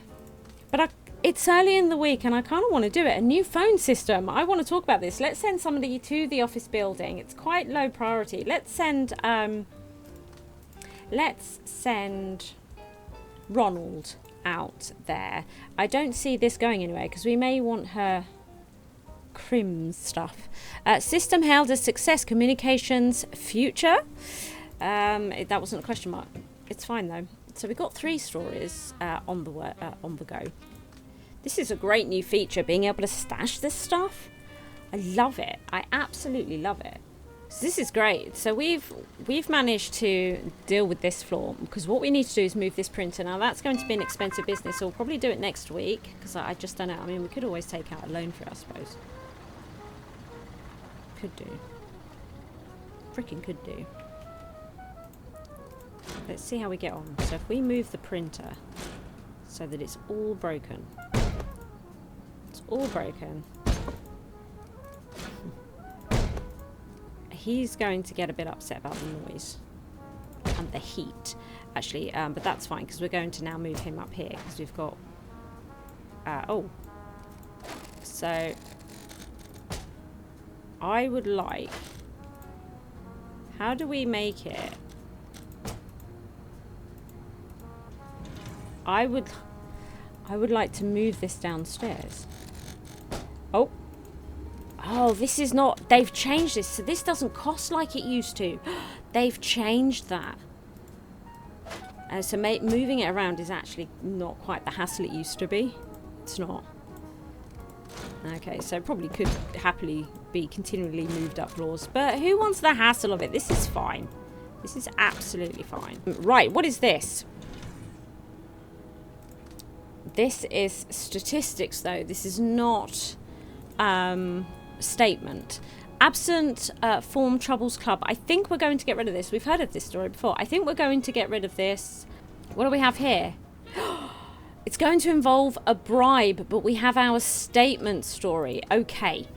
but it's early in the week and I kind of want to do it. A new phone system. I want to talk about this. Let's send somebody to the office building. It's quite low priority. Let's send Ronald out there. I don't see this going anywhere because we may want her crim stuff. System hailed as success. Communications future. That wasn't a question mark. It's fine though. So we've got 3 stories on the go. This is a great new feature, being able to stash this stuff. I love it. I absolutely love it. So this is great. So we've managed to deal with this flaw, because what we need to do is move this printer. Now that's going to be an expensive business, so we'll probably do it next week, because I just don't know. I mean, we could always take out a loan for it, I suppose. Could do. Freaking could do. Let's see how we get on. So if we move the printer so that it's all broken. It's all broken. He's going to get a bit upset about the noise and the heat, actually, but that's fine because we're going to now move him up here because we've got so I would like, how do we make it? I would like to move this downstairs. Oh, this is not... They've changed this, so this doesn't cost like it used to. They've changed that. So moving it around is actually not quite the hassle it used to be. It's not. Okay, so probably could happily be continually moved up floors. But who wants the hassle of it? This is fine. This is absolutely fine. Right, what is this? This is statistics, though. This is not... statement. Absent form troubles club. I think we're going to get rid of this. We've heard of this story before. I think we're going to get rid of this. What do we have here? It's going to involve a bribe, but we have our statement story. Okay.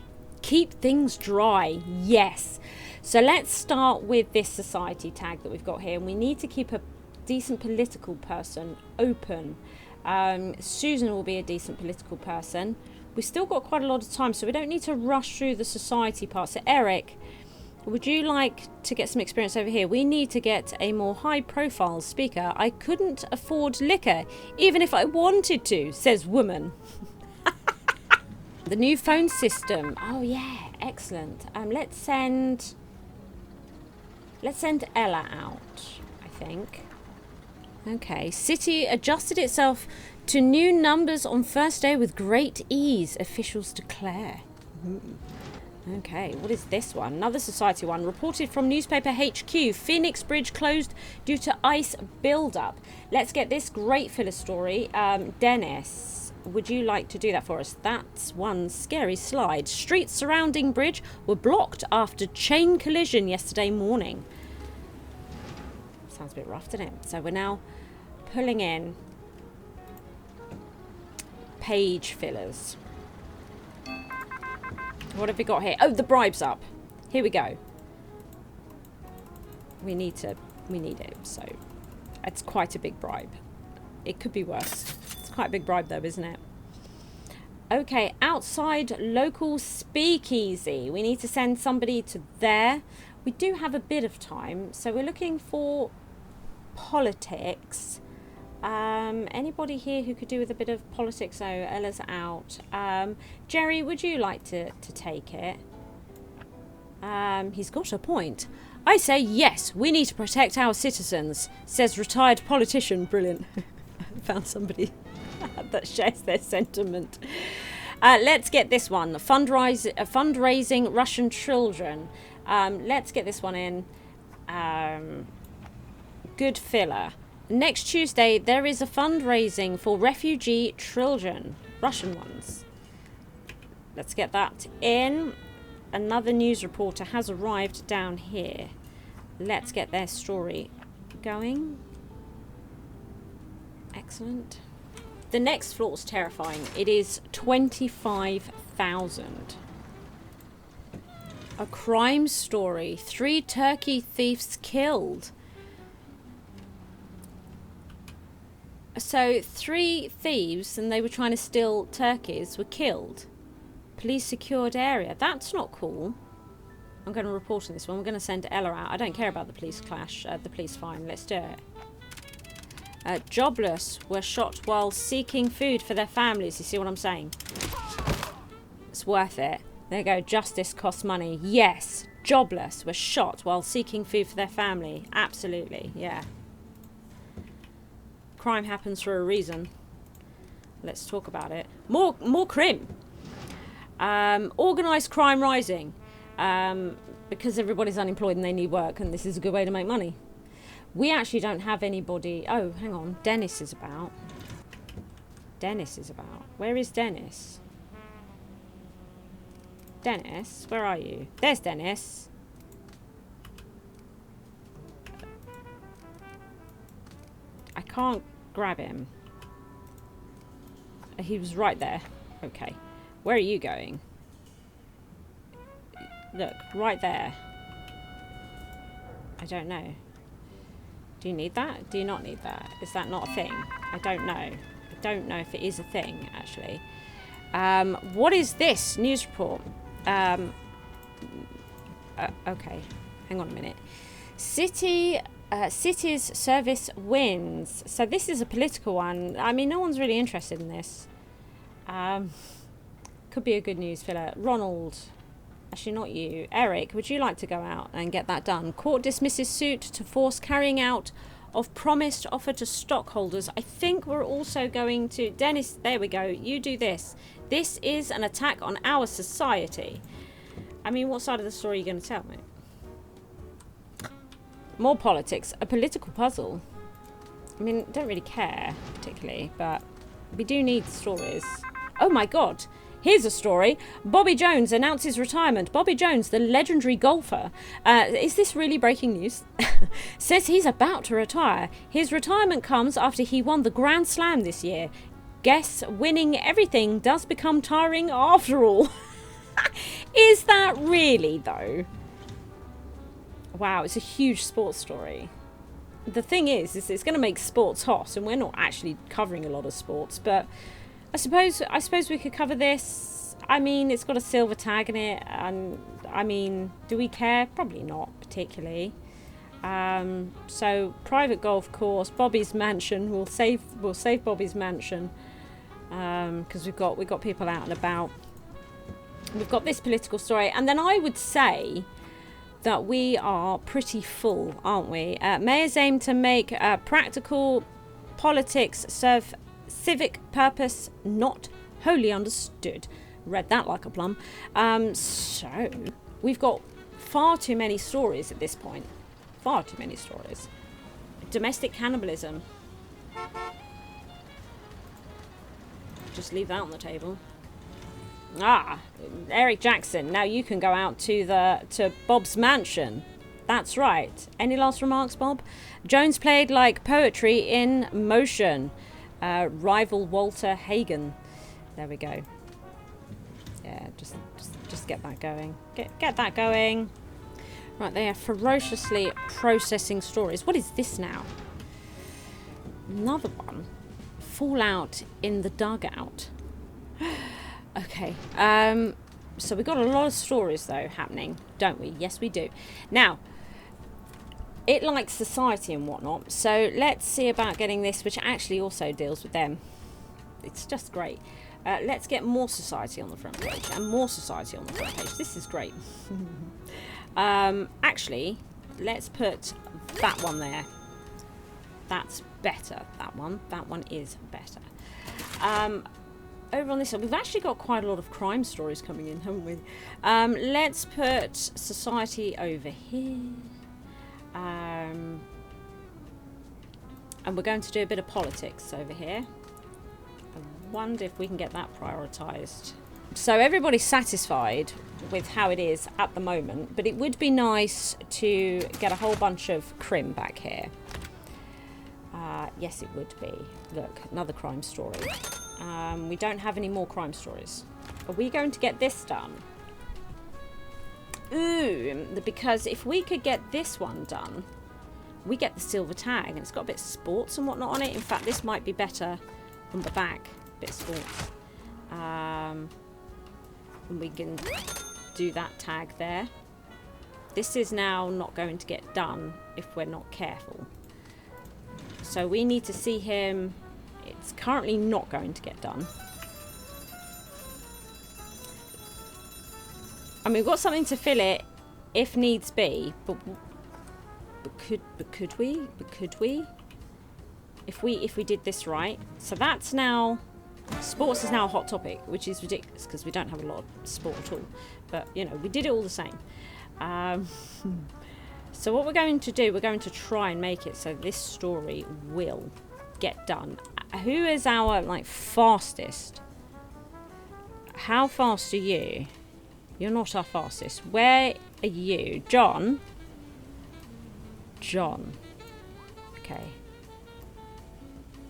Keep things dry. Yes. So let's start with this society tag that we've got here. And we need to keep a decent political person open. Susan will be a decent political person. We've still got quite a lot of time, so we don't need to rush through the society part. So Eric, would you like to get some experience over here? We need to get a more high-profile speaker. I couldn't afford liquor, even if I wanted to, says woman. The new phone system. Oh, yeah, excellent. Let's send Ella out, I think. Okay, city adjusted itself to new numbers on first day with great ease, officials declare. Okay, what is this one? Another society one. Reported from newspaper HQ. Phoenix Bridge closed due to ice build-up. Let's get this great filler story. Dennis, would you like to do that for us? That's one scary slide. Streets surrounding bridge were blocked after chain collision yesterday morning. Sounds a bit rough, doesn't it? So we're now pulling in page fillers. What have we got here? Oh, the bribe's up. Here we go. We need it. So it's quite a big bribe. It could be worse. It's quite a big bribe though, isn't it? Okay, outside local speakeasy. We need to send somebody to there. We do have a bit of time, so we're looking for politics. Anybody here who could do with a bit of politics? So Ella's out. Jerry, would you like to take it? He's got a point. I say yes, we need to protect our citizens, says retired politician. Brilliant. Found somebody that shares their sentiment. Let's get this one. Fundraising Russian children. Let's get this one in. Good filler. Next Tuesday, there is a fundraising for refugee children. Russian ones. Let's get that in. Another news reporter has arrived down here. Let's get their story going. Excellent. The next floor's terrifying. It is 25,000. A crime story. 3 turkey thieves killed. So 3 thieves, and they were trying to steal turkeys, were killed. Police secured area. That's not cool. I'm going to report on this one. We're going to send Ella out. I don't care about the police clash. The police fine. Let's do it. Jobless were shot while seeking food for their families. You see what I'm saying? It's worth it. There you go. Justice costs money. Yes. Jobless were shot while seeking food for their family. Absolutely. Yeah. Crime happens for a reason. Let's talk about it. More crim. Organised crime rising. Because everybody's unemployed and they need work, and this is a good way to make money. We actually don't have anybody. Oh, hang on. Dennis is about. Dennis is about. Where is Dennis? Dennis, where are you? There's Dennis. I can't grab him. He was right there. Okay. Where are you going? Look, right there. I don't know. Do you need that? Do you not need that? Is that not a thing? I don't know. I don't know if it is a thing, actually. What is this news report? Okay. Hang on a minute. City's service wins. So this is a political one. I mean, no one's really interested in this. Could be a good news filler. Ronald. Actually, not you. Eric, would you like to go out and get that done? Court dismisses suit to force carrying out of promised offer to stockholders. I think we're also going to... Dennis, there we go. You do this. This is an attack on our society. I mean, what side of the story are you going to tell me? More politics. A political puzzle. I mean, don't really care, particularly, but we do need stories. Oh my God. Here's a story. Bobby Jones announces retirement. Bobby Jones, the legendary golfer. Is this really breaking news? Says he's about to retire. His retirement comes after he won the Grand Slam this year. Guess winning everything does become tiring after all. Is that really, though? Wow, it's a huge sports story. The thing is it's going to make sports hot, and we're not actually covering a lot of sports, but... I suppose we could cover this. I mean, it's got a silver tag in it, and I mean, do we care? Probably not particularly. So private golf course, Bobby's mansion. We'll save Bobby's mansion because we've got people out and about. We've got this political story, and then I would say that we are pretty full, aren't we? Mayors aim to make practical politics serve civic purpose not wholly understood. Read that like a plum. So we've got far too many stories at this point. Far too many stories. Domestic cannibalism. Just leave that on the table. Eric Jackson. Now you can go out to Bob's mansion. That's right. Any last remarks, Bob? Jones played like poetry in motion. Rival Walter Hagen. There we go. Yeah, just get that going. Get that going. Right, they are ferociously processing stories. What is this now? Another one. Fallout in the dugout. Okay. So we've got a lot of stories though happening, don't we? Yes, we do. Now, it likes society and whatnot, so let's see about getting this, which actually also deals with them. It's just great. Let's get more society on the front page, and more society on the front page. This is great. Actually, let's put that one there. That's better, that one. That one is better. over on this side, we've actually got quite a lot of crime stories coming in, haven't we? Let's put society over here. And we're going to do a bit of politics over here. I wonder if we can get that prioritised. So everybody's satisfied with how it is at the moment, but it would be nice to get a whole bunch of crim back here. Yes, it would be. Look, another crime story. We don't have any more crime stories. Are we going to get this done? Ooh, because if we could get this one done, we get the silver tag, and it's got a bit of sports and whatnot on it. In fact, this might be better on the back, a bit of sports. And we can do that tag there. This is now not going to get done if we're not careful. So we need to see him. It's currently not going to get done. I mean, we've got something to fill it if needs be, but could we? If we did this right. So that's now, sports is now a hot topic, which is ridiculous because we don't have a lot of sport at all. But you know, we did it all the same. So what we're going to do, we're going to try and make it so this story will get done. Who is our like fastest? How fast are you? You're not our fastest. Where are you? John. Okay.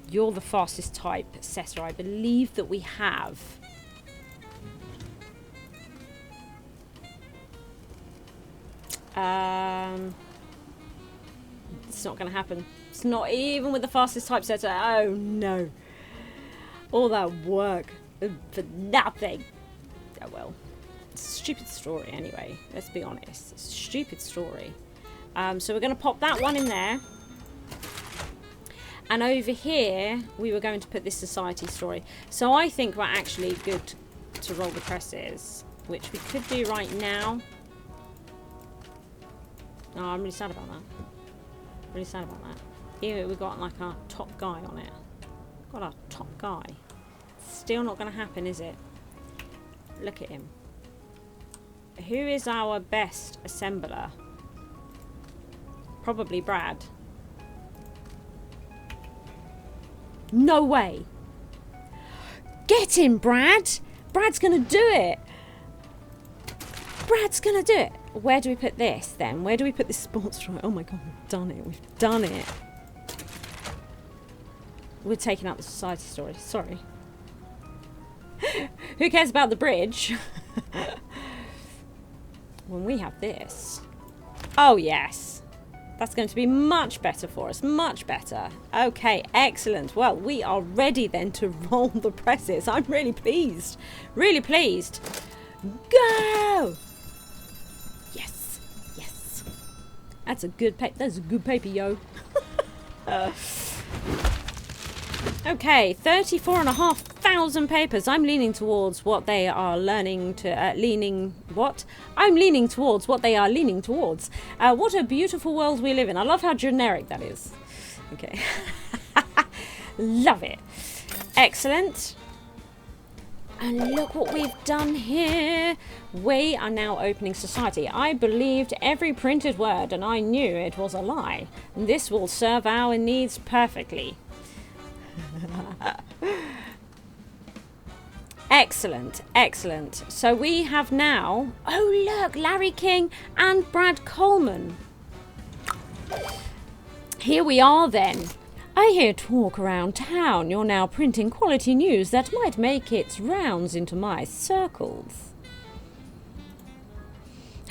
You're the fastest type setter. I believe that we have. It's not going to happen. It's not even with the fastest typesetter. Oh no. All that work for nothing. Oh well. It's a stupid story anyway. Let's be honest. It's a stupid story. So we're going to pop that one in there. And over here, we were going to put this society story. So I think we're actually good to roll the presses, which we could do right now. Oh, I'm really sad about that. Really sad about that. Here we've got like our top guy on it. Got our top guy. Still not going to happen, is it? Look at him. Who is our best assembler? Probably Brad. No way. Get him, Brad. Brad's going to do it. Brad's going to do it. Where do we put this then? Where do we put this sports drawing? Oh my god, we've done it. We've done it. We're taking out the society story. Sorry. Who cares about the bridge? When we have this. Oh yes. That's going to be much better for us. Much better. Okay, excellent. Well, we are ready then to roll the presses. I'm really pleased. Really pleased. Go! Yes. Yes. That's a good paper. That's a good paper, yo. Okay, 34,500 papers. I'm leaning towards what they are learning to... I'm leaning towards what they are leaning towards. What a beautiful world we live in. I love how generic that is. Okay. Love it. Excellent. And look what we've done here. We are now opening society. I believed every printed word and I knew it was a lie. This will serve our needs perfectly. Excellent, excellent. So we have now... Oh, look, Larry King and Brad Coleman. Here we are then. I hear talk around town. You're now printing quality news that might make its rounds into my circles.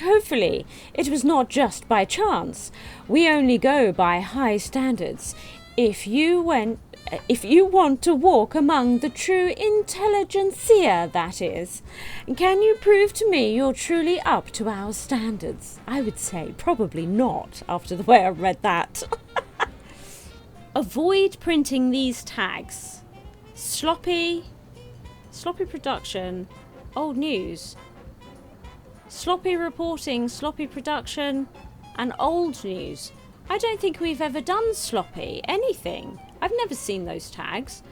Hopefully, it was not just by chance. We only go by high standards. If you want to walk among the true intelligentsia, that is, can you prove to me you're truly up to our standards? I would say probably not, after the way I read that. Avoid printing these tags. Sloppy production, old news. Sloppy reporting, sloppy production, and old news. I don't think we've ever done sloppy anything. I've never seen those tags.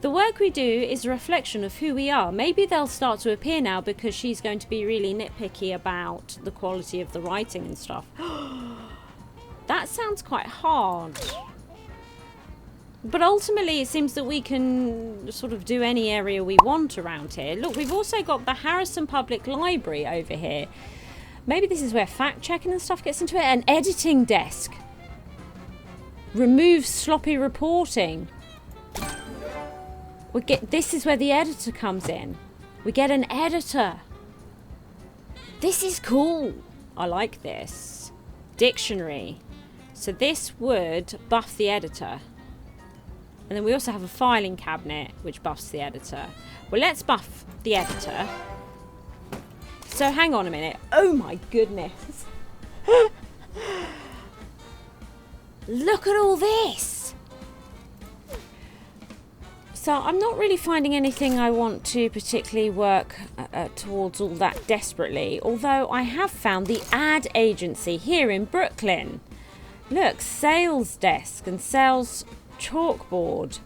The work we do is a reflection of who we are. Maybe they'll start to appear now because she's going to be really nitpicky about the quality of the writing and stuff. That sounds quite hard. But ultimately, it seems that we can sort of do any area we want around here. Look, we've also got the Harrison Public Library over here. Maybe this is where fact-checking and stuff gets into it. An editing desk. Remove sloppy reporting. This is where the editor comes in. We get an editor. This is cool. I like this. Dictionary. So this would buff the editor. And then we also have a filing cabinet, which buffs the editor. Well, let's buff the editor. So hang on a minute. Oh my goodness. Look at all this. So I'm not really finding anything I want to particularly work towards all that desperately. Although I have found the ad agency here in Brooklyn. Look, sales desk and sales chalkboard.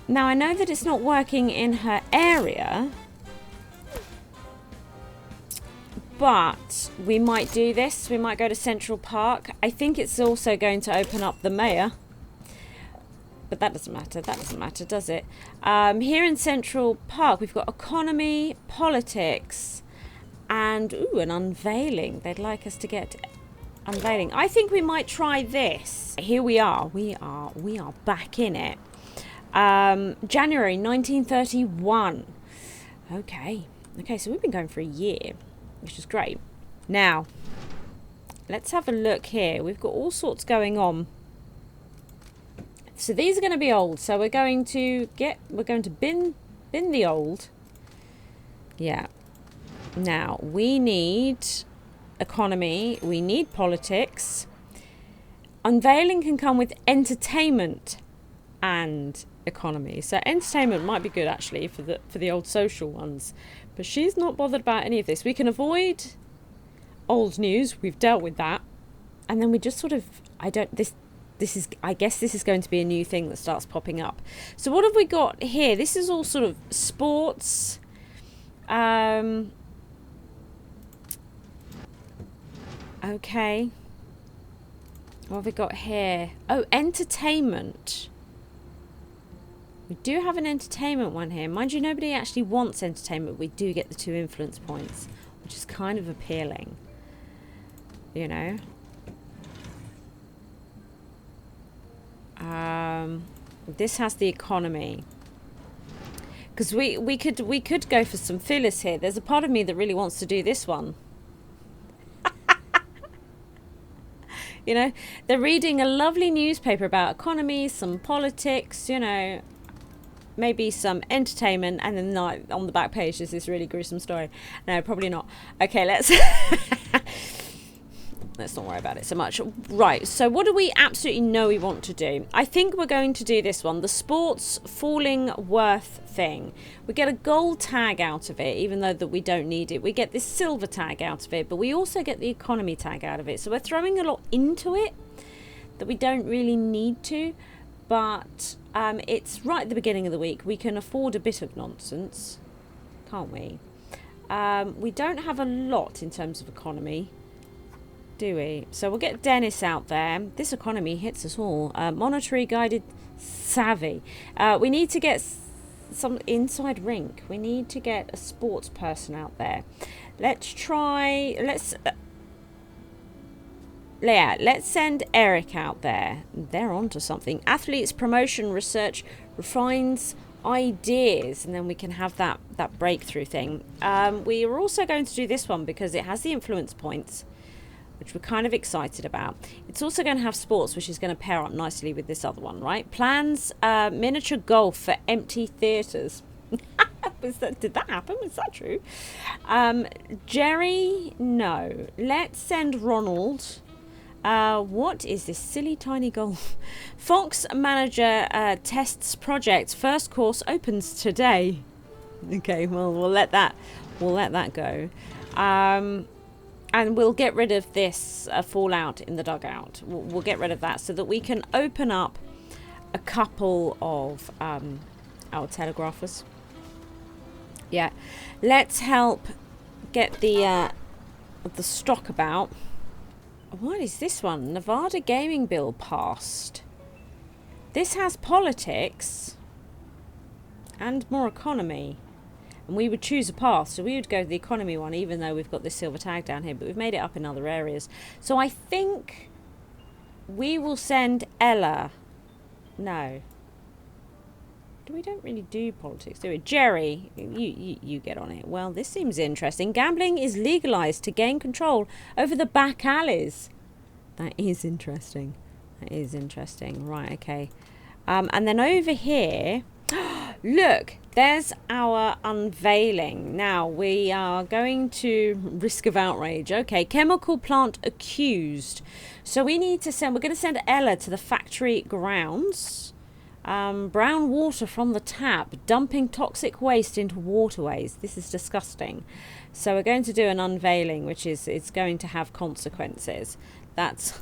Now I know that it's not working in her area, but we might do this. We might go to Central Park. I think it's also going to open up the mayor, but that doesn't matter. That doesn't matter, does it? Here in Central Park we've got economy, politics, and an unveiling. They'd like us to get unveiling. I think we might try this. Here we are. We are back in it. January 1931. Okay, so we've been going for a year, which is great. Now, let's have a look here. We've got all sorts going on. So these are going to be old. So we're going to bin the old. Yeah. Now, we need economy, we need politics. Unveiling can come with entertainment and economy. So entertainment might be good actually for the old social ones, but she's not bothered about any of this. We can avoid old news. We've dealt with that, and then we just sort of I guess this is going to be a new thing that starts popping up. So what have we got here? This is all sort of sports. Okay. What have we got here? Oh, entertainment. We do have an entertainment one here. Mind you, nobody actually wants entertainment. We do get the 2 influence points, which is kind of appealing. You know? This has the economy. Because we could go for some fillers here. There's a part of me that really wants to do this one. You know, they're reading a lovely newspaper about economy, some politics, you know, maybe some entertainment, and then on the back page is this really gruesome story. No, probably not. Okay, let's not worry about it so much. Right, so what do we absolutely know we want to do? I think we're going to do this one, the sports falling worth thing. We get a gold tag out of it, even though that we don't need it. We get this silver tag out of it, but we also get the economy tag out of it. So we're throwing a lot into it that we don't really need to, but it's right at the beginning of the week. We can afford a bit of nonsense, can't we? We don't have a lot in terms of economy, do we? So we'll get Dennis out there. This economy hits us all. Monetary guided savvy. We need to get some inside rink. We need to get a sports person out there. Let's send Eric out there. They're onto something. Athletes, promotion, research, refines ideas, and then we can have that breakthrough thing. We are also going to do this one because it has the influence points, which we're kind of excited about. It's also going to have sports, which is going to pair up nicely with this other one, right? Plans, miniature golf for empty theatres. Did that happen? Was that true? Jerry, no. Let's send Ronald. What is this silly tiny golf? Fox manager tests project. First course opens today. Okay, well we'll let that go. And we'll get rid of this fallout in the dugout. We'll get rid of that so that we can open up a couple of our telegraphers. Yeah, let's help get the stock about. What is this one? Nevada gaming bill passed. This has politics and more economy. And we would choose a path, so we would go to the economy one, even though we've got this silver tag down here, but we've made it up in other areas. So I think we will send Ella. No. We don't really do politics, do we? Jerry, you get on it. Well, this seems interesting. Gambling is legalized to gain control over the back alleys. That is interesting. That is interesting. Right, okay. And then over here... Look, there's our unveiling. Now, we are going to risk of outrage. Okay, chemical plant accused. So we need to send... We're going to send Ella to the factory grounds. Brown water from the tap. Dumping toxic waste into waterways. This is disgusting. So we're going to do an unveiling, which is it's going to have consequences. That's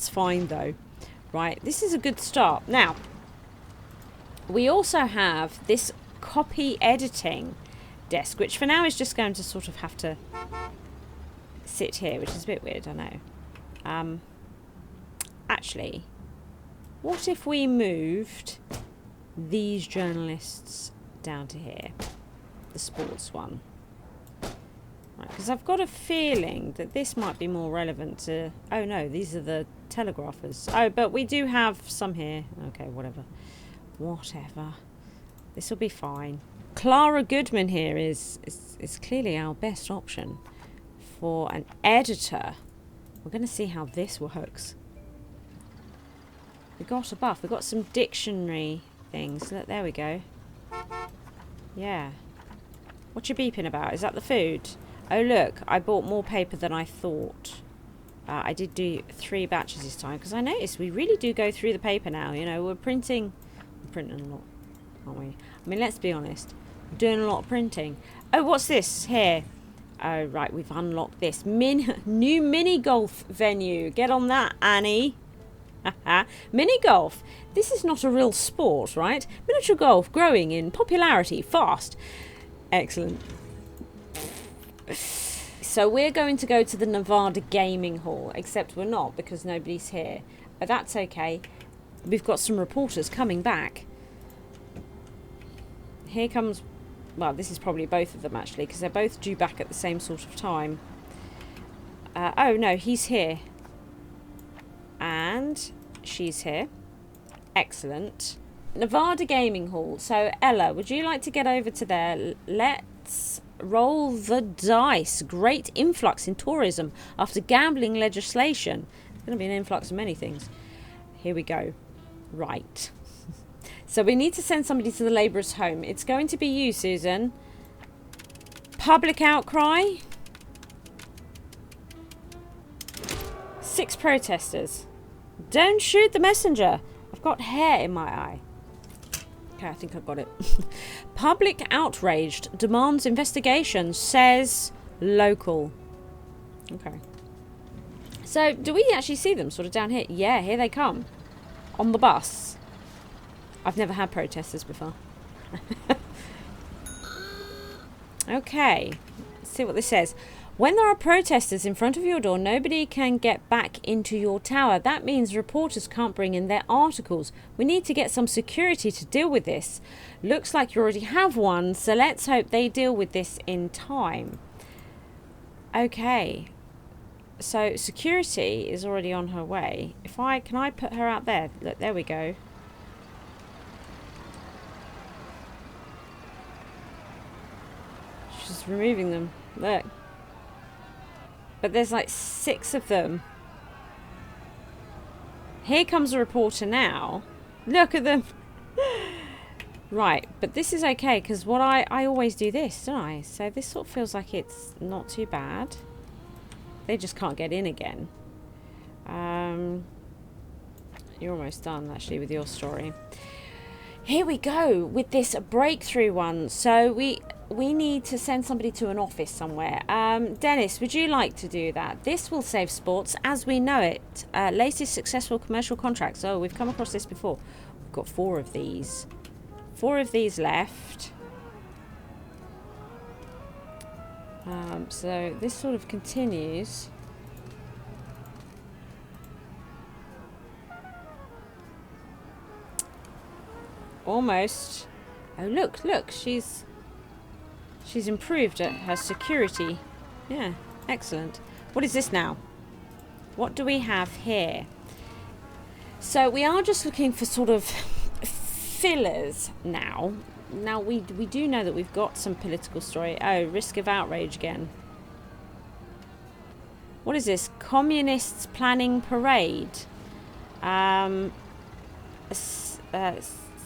fine, though. Right, this is a good start. Now... We also have this copy editing desk, which for now is just going to sort of have to sit here, which is a bit weird, I know. Actually, what if we moved these journalists down to here? The sports one. Right, because I've got a feeling that this might be more relevant to... Oh no, these are the telegraphers. Oh, but we do have some here. Okay, whatever. Whatever. This will be fine. Clara Goodman here is clearly our best option for an editor. We're going to see how this works. We got a buff. We got some dictionary things. Look, there we go. Yeah. What you beeping about? Is that the food? Oh look, I bought more paper than I thought. I did do 3 batches this time because I noticed we really do go through the paper now. You know, we're printing a lot, aren't we? I mean, let's be honest. We're doing a lot of printing. Oh, what's this here? Oh, right, we've unlocked this new mini golf venue. Get on that, Annie. Mini golf. This is not a real sport, right? Miniature golf growing in popularity fast. Excellent. So we're going to go to the Nevada Gaming Hall, except we're not because nobody's here. But that's okay. We've got some reporters coming back. Here comes... Well, this is probably both of them, actually, because they're both due back at the same sort of time. Oh, no, he's here. And she's here. Excellent. Nevada Gaming Hall. So, Ella, would you like to get over to there? Let's roll the dice. Great influx in tourism after gambling legislation. There's going to be an influx of many things. Here we go. Right. So we need to send somebody to the labourer's home. It's going to be you, Susan. Public outcry. 6 protesters. Don't shoot the messenger. I've got hair in my eye. Okay, I think I've got it. Public outraged. Demands investigation. Says local. Okay. So, do we actually see them sort of down here? Yeah, here they come. On the bus. I've never had protesters before. Okay. Let's see what this says. When there are protesters in front of your door, nobody can get back into your tower. That means reporters can't bring in their articles. We need to get some security to deal with this. Looks like you already have one, so let's hope they deal with this in time. Okay. So security is already on her way. Can I put her out there? Look, there we go. She's removing them. Look. But there's like 6 of them. Here comes a reporter now. Look at them. Right, but this is okay because what I always do this, don't I? So this sort of feels like it's not too bad. They just can't get in again. You're almost done actually with your story. Here we go with this breakthrough one. So we need to send somebody to an office somewhere. Dennis, would you like to do that? This will save sports as we know it. Latest successful commercial contracts. Oh, we've come across this before. we've got 4 of these. 4 of these left. So this sort of continues. Almost. Oh, look, she's improved at her security. Yeah, excellent. What is this now? What do we have here? So we are just looking for sort of fillers now. Now we do know that we've got some political story. Oh, risk of outrage again. What is this? Communists planning parade.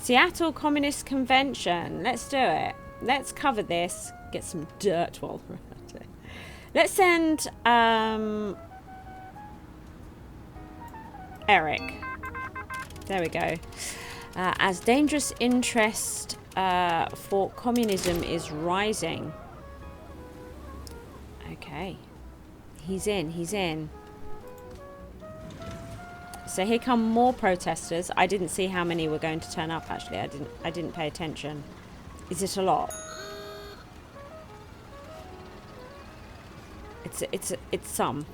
Seattle Communist Convention. Let's do it. Let's cover this. Get some dirt while we're at it. Let's send Eric. There we go. As dangerous interest for communism is rising. Okay. He's in. So here come more protesters. I didn't see how many were going to turn up, actually. I didn't pay attention. Is it a lot? It's some.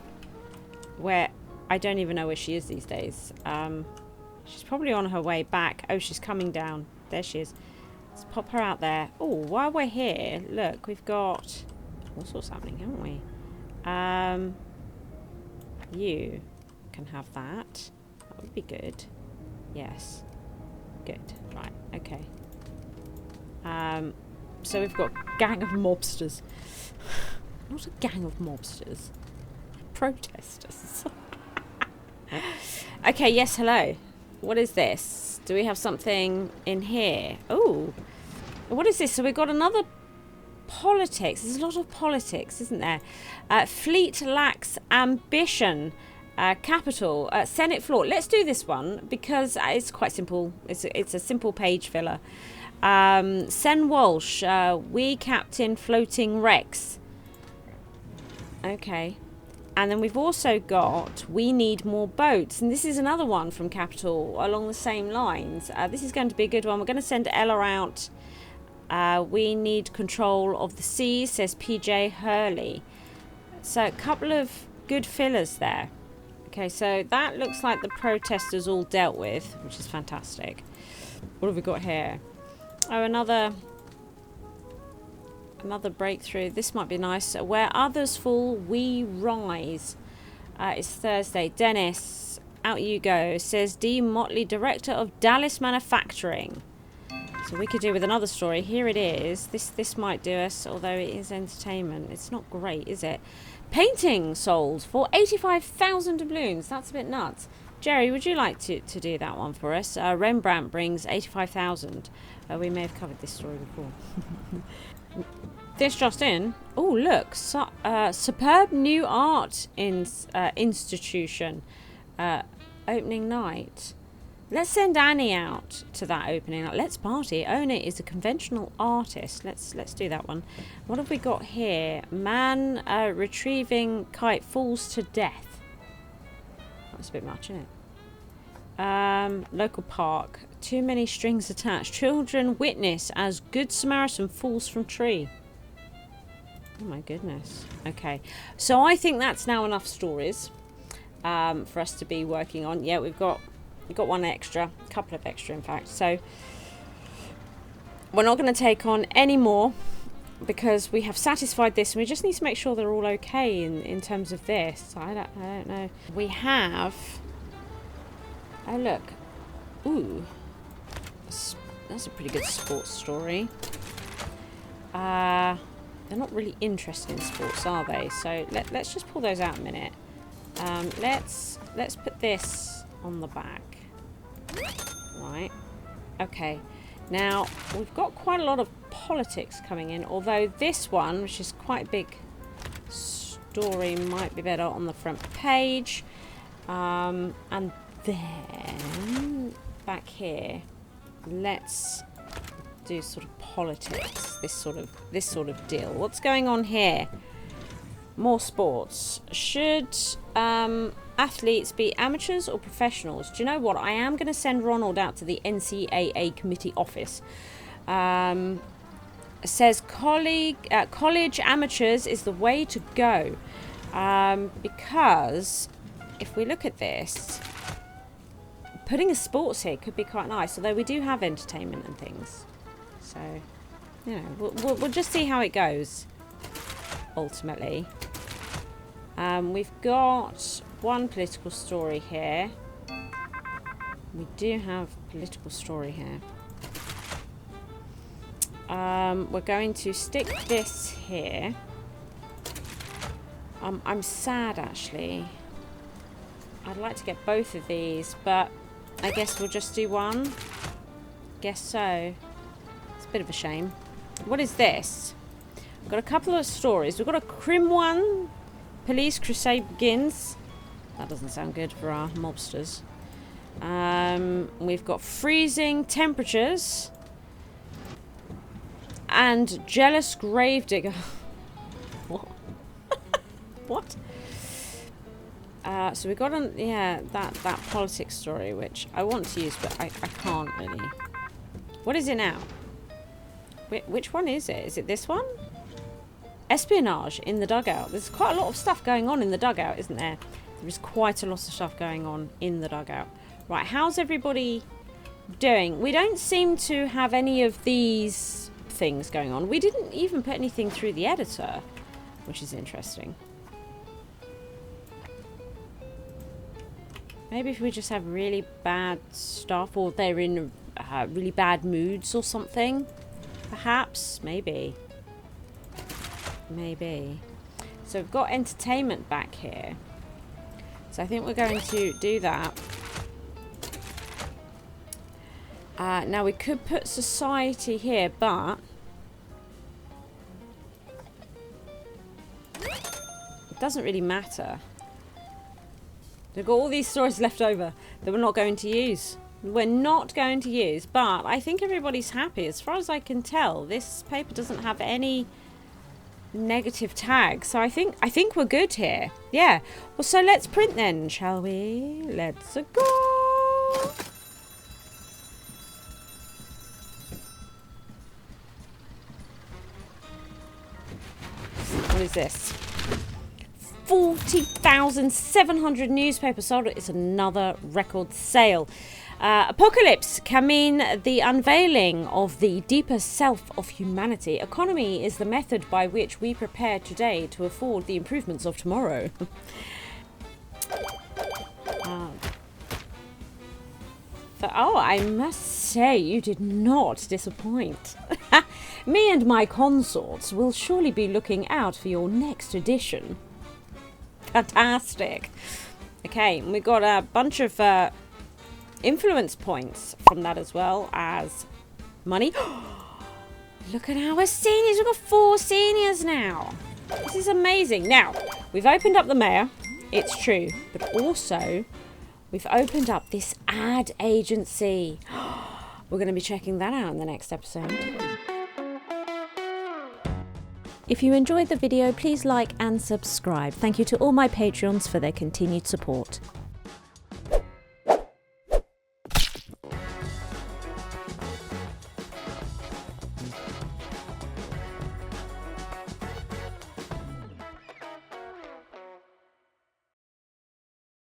Where I don't even know where she is these days. She's probably on her way back. Oh, she's coming down. There she is. Let's pop her out there. Oh, while we're here, look, we've got all sorts happening, haven't we? You can have that. That would be good. Yes. Good. Right. Okay. So we've got gang of mobsters. Not a gang of mobsters. Protesters. Okay, yes, hello. What is this? Do we have something in here? Oh. What is this? So we've got another politics. There's a lot of politics, isn't there? Fleet lacks ambition. Capital. Senate floor. Let's do this one because it's quite simple. It's a simple page filler. Sen Walsh. We captain floating wrecks. Okay. And then we've also got we need more boats. And this is another one from Capital along the same lines. This is going to be a good one. We're going to send Ella out. We need control of the seas, says PJ Hurley. So a couple of good fillers there. Okay, so that looks like the protesters all dealt with, which is fantastic. What have we got here? Oh, another breakthrough. This might be nice. Where others fall, we rise. It's Thursday. Dennis, out you go, says D. Motley, director of Dallas Manufacturing. So we could do with another story. Here it is. This might do us, although it is entertainment. It's not great, is it? Painting sold for 85,000 doubloons. That's a bit nuts. Jerry, would you like to do that one for us? Rembrandt brings 85,000. We may have covered this story before. This just in. Oh, look. Superb new art institution. Opening night. Let's send Annie out to that opening night. Let's party. Owner is a conventional artist. Let's do that one. What have we got here? Man retrieving kite falls to death. That's a bit much, isn't it? Local park. Too many strings attached. Children witness as Good Samaritan falls from tree. Oh my goodness. Okay. So I think that's now enough stories for us to be working on. Yeah, we've got one extra. A couple of extra, in fact. So we're not going to take on any more because we have satisfied this and we just need to make sure they're all okay in terms of this. I don't know. We have... Oh, look. Ooh. That's a pretty good sports story. They're not really interested in sports, are they? So let's just pull those out a minute. Let's put this on the back. Right. Okay. Now, we've got quite a lot of politics coming in, although this one, which is quite a big story, might be better on the front page. And then back here, let's do sort of politics, this sort of deal. What's going on here? More sports. Should athletes be amateurs or professionals? Do you know what? I am going to send Ronald out to the NCAA committee office. It says college amateurs is the way to go. Because if we look at this, putting a sports here could be quite nice. Although we do have entertainment and things. So, you know, we'll just see how it goes, ultimately. We've got one political story here. We do have political story here. We're going to stick this here. I'm sad, actually. I'd like to get both of these, but I guess we'll just do one. Guess so. It's a bit of a shame. What is this? We've got a couple of stories. We've got a crim one. Police crusade begins. That doesn't sound good for our mobsters. We've got freezing temperatures. And jealous gravedigger. What? What? So we got that politics story, which I want to use, but I can't really. What is it now? Which one is it? Is it this one? Espionage in the dugout. There's quite a lot of stuff going on in the dugout, isn't there? There is quite a lot of stuff going on in the dugout. Right, how's everybody doing? We don't seem to have any of these things going on. We didn't even put anything through the editor, which is interesting. Maybe if we just have really bad stuff, or they're in really bad moods or something. Perhaps. Maybe. Maybe. So we've got entertainment back here. So I think we're going to do that. Now we could put society here, but it doesn't really matter. We've got all these stories left over that we're not going to use. We're not going to use, but I think everybody's happy. As far as I can tell, this paper doesn't have any negative tags. So I think we're good here. Yeah. Well, so let's print then, shall we? Let's go. What is this? 40,700 newspapers sold. It's another record sale. Apocalypse can mean the unveiling of the deeper self of humanity. Economy is the method by which we prepare today to afford the improvements of tomorrow. Oh, I must say, you did not disappoint. Me and my consorts will surely be looking out for your next edition. Fantastic. Okay, we got a bunch of influence points from that, as well as money. Look at our seniors. We've got 4 seniors now. This is amazing. Now, we've opened up the mayor. It's true. But also, we've opened up this ad agency. We're going to be checking that out in the next episode. If you enjoyed the video, please like and subscribe. Thank you to all my Patreons for their continued support.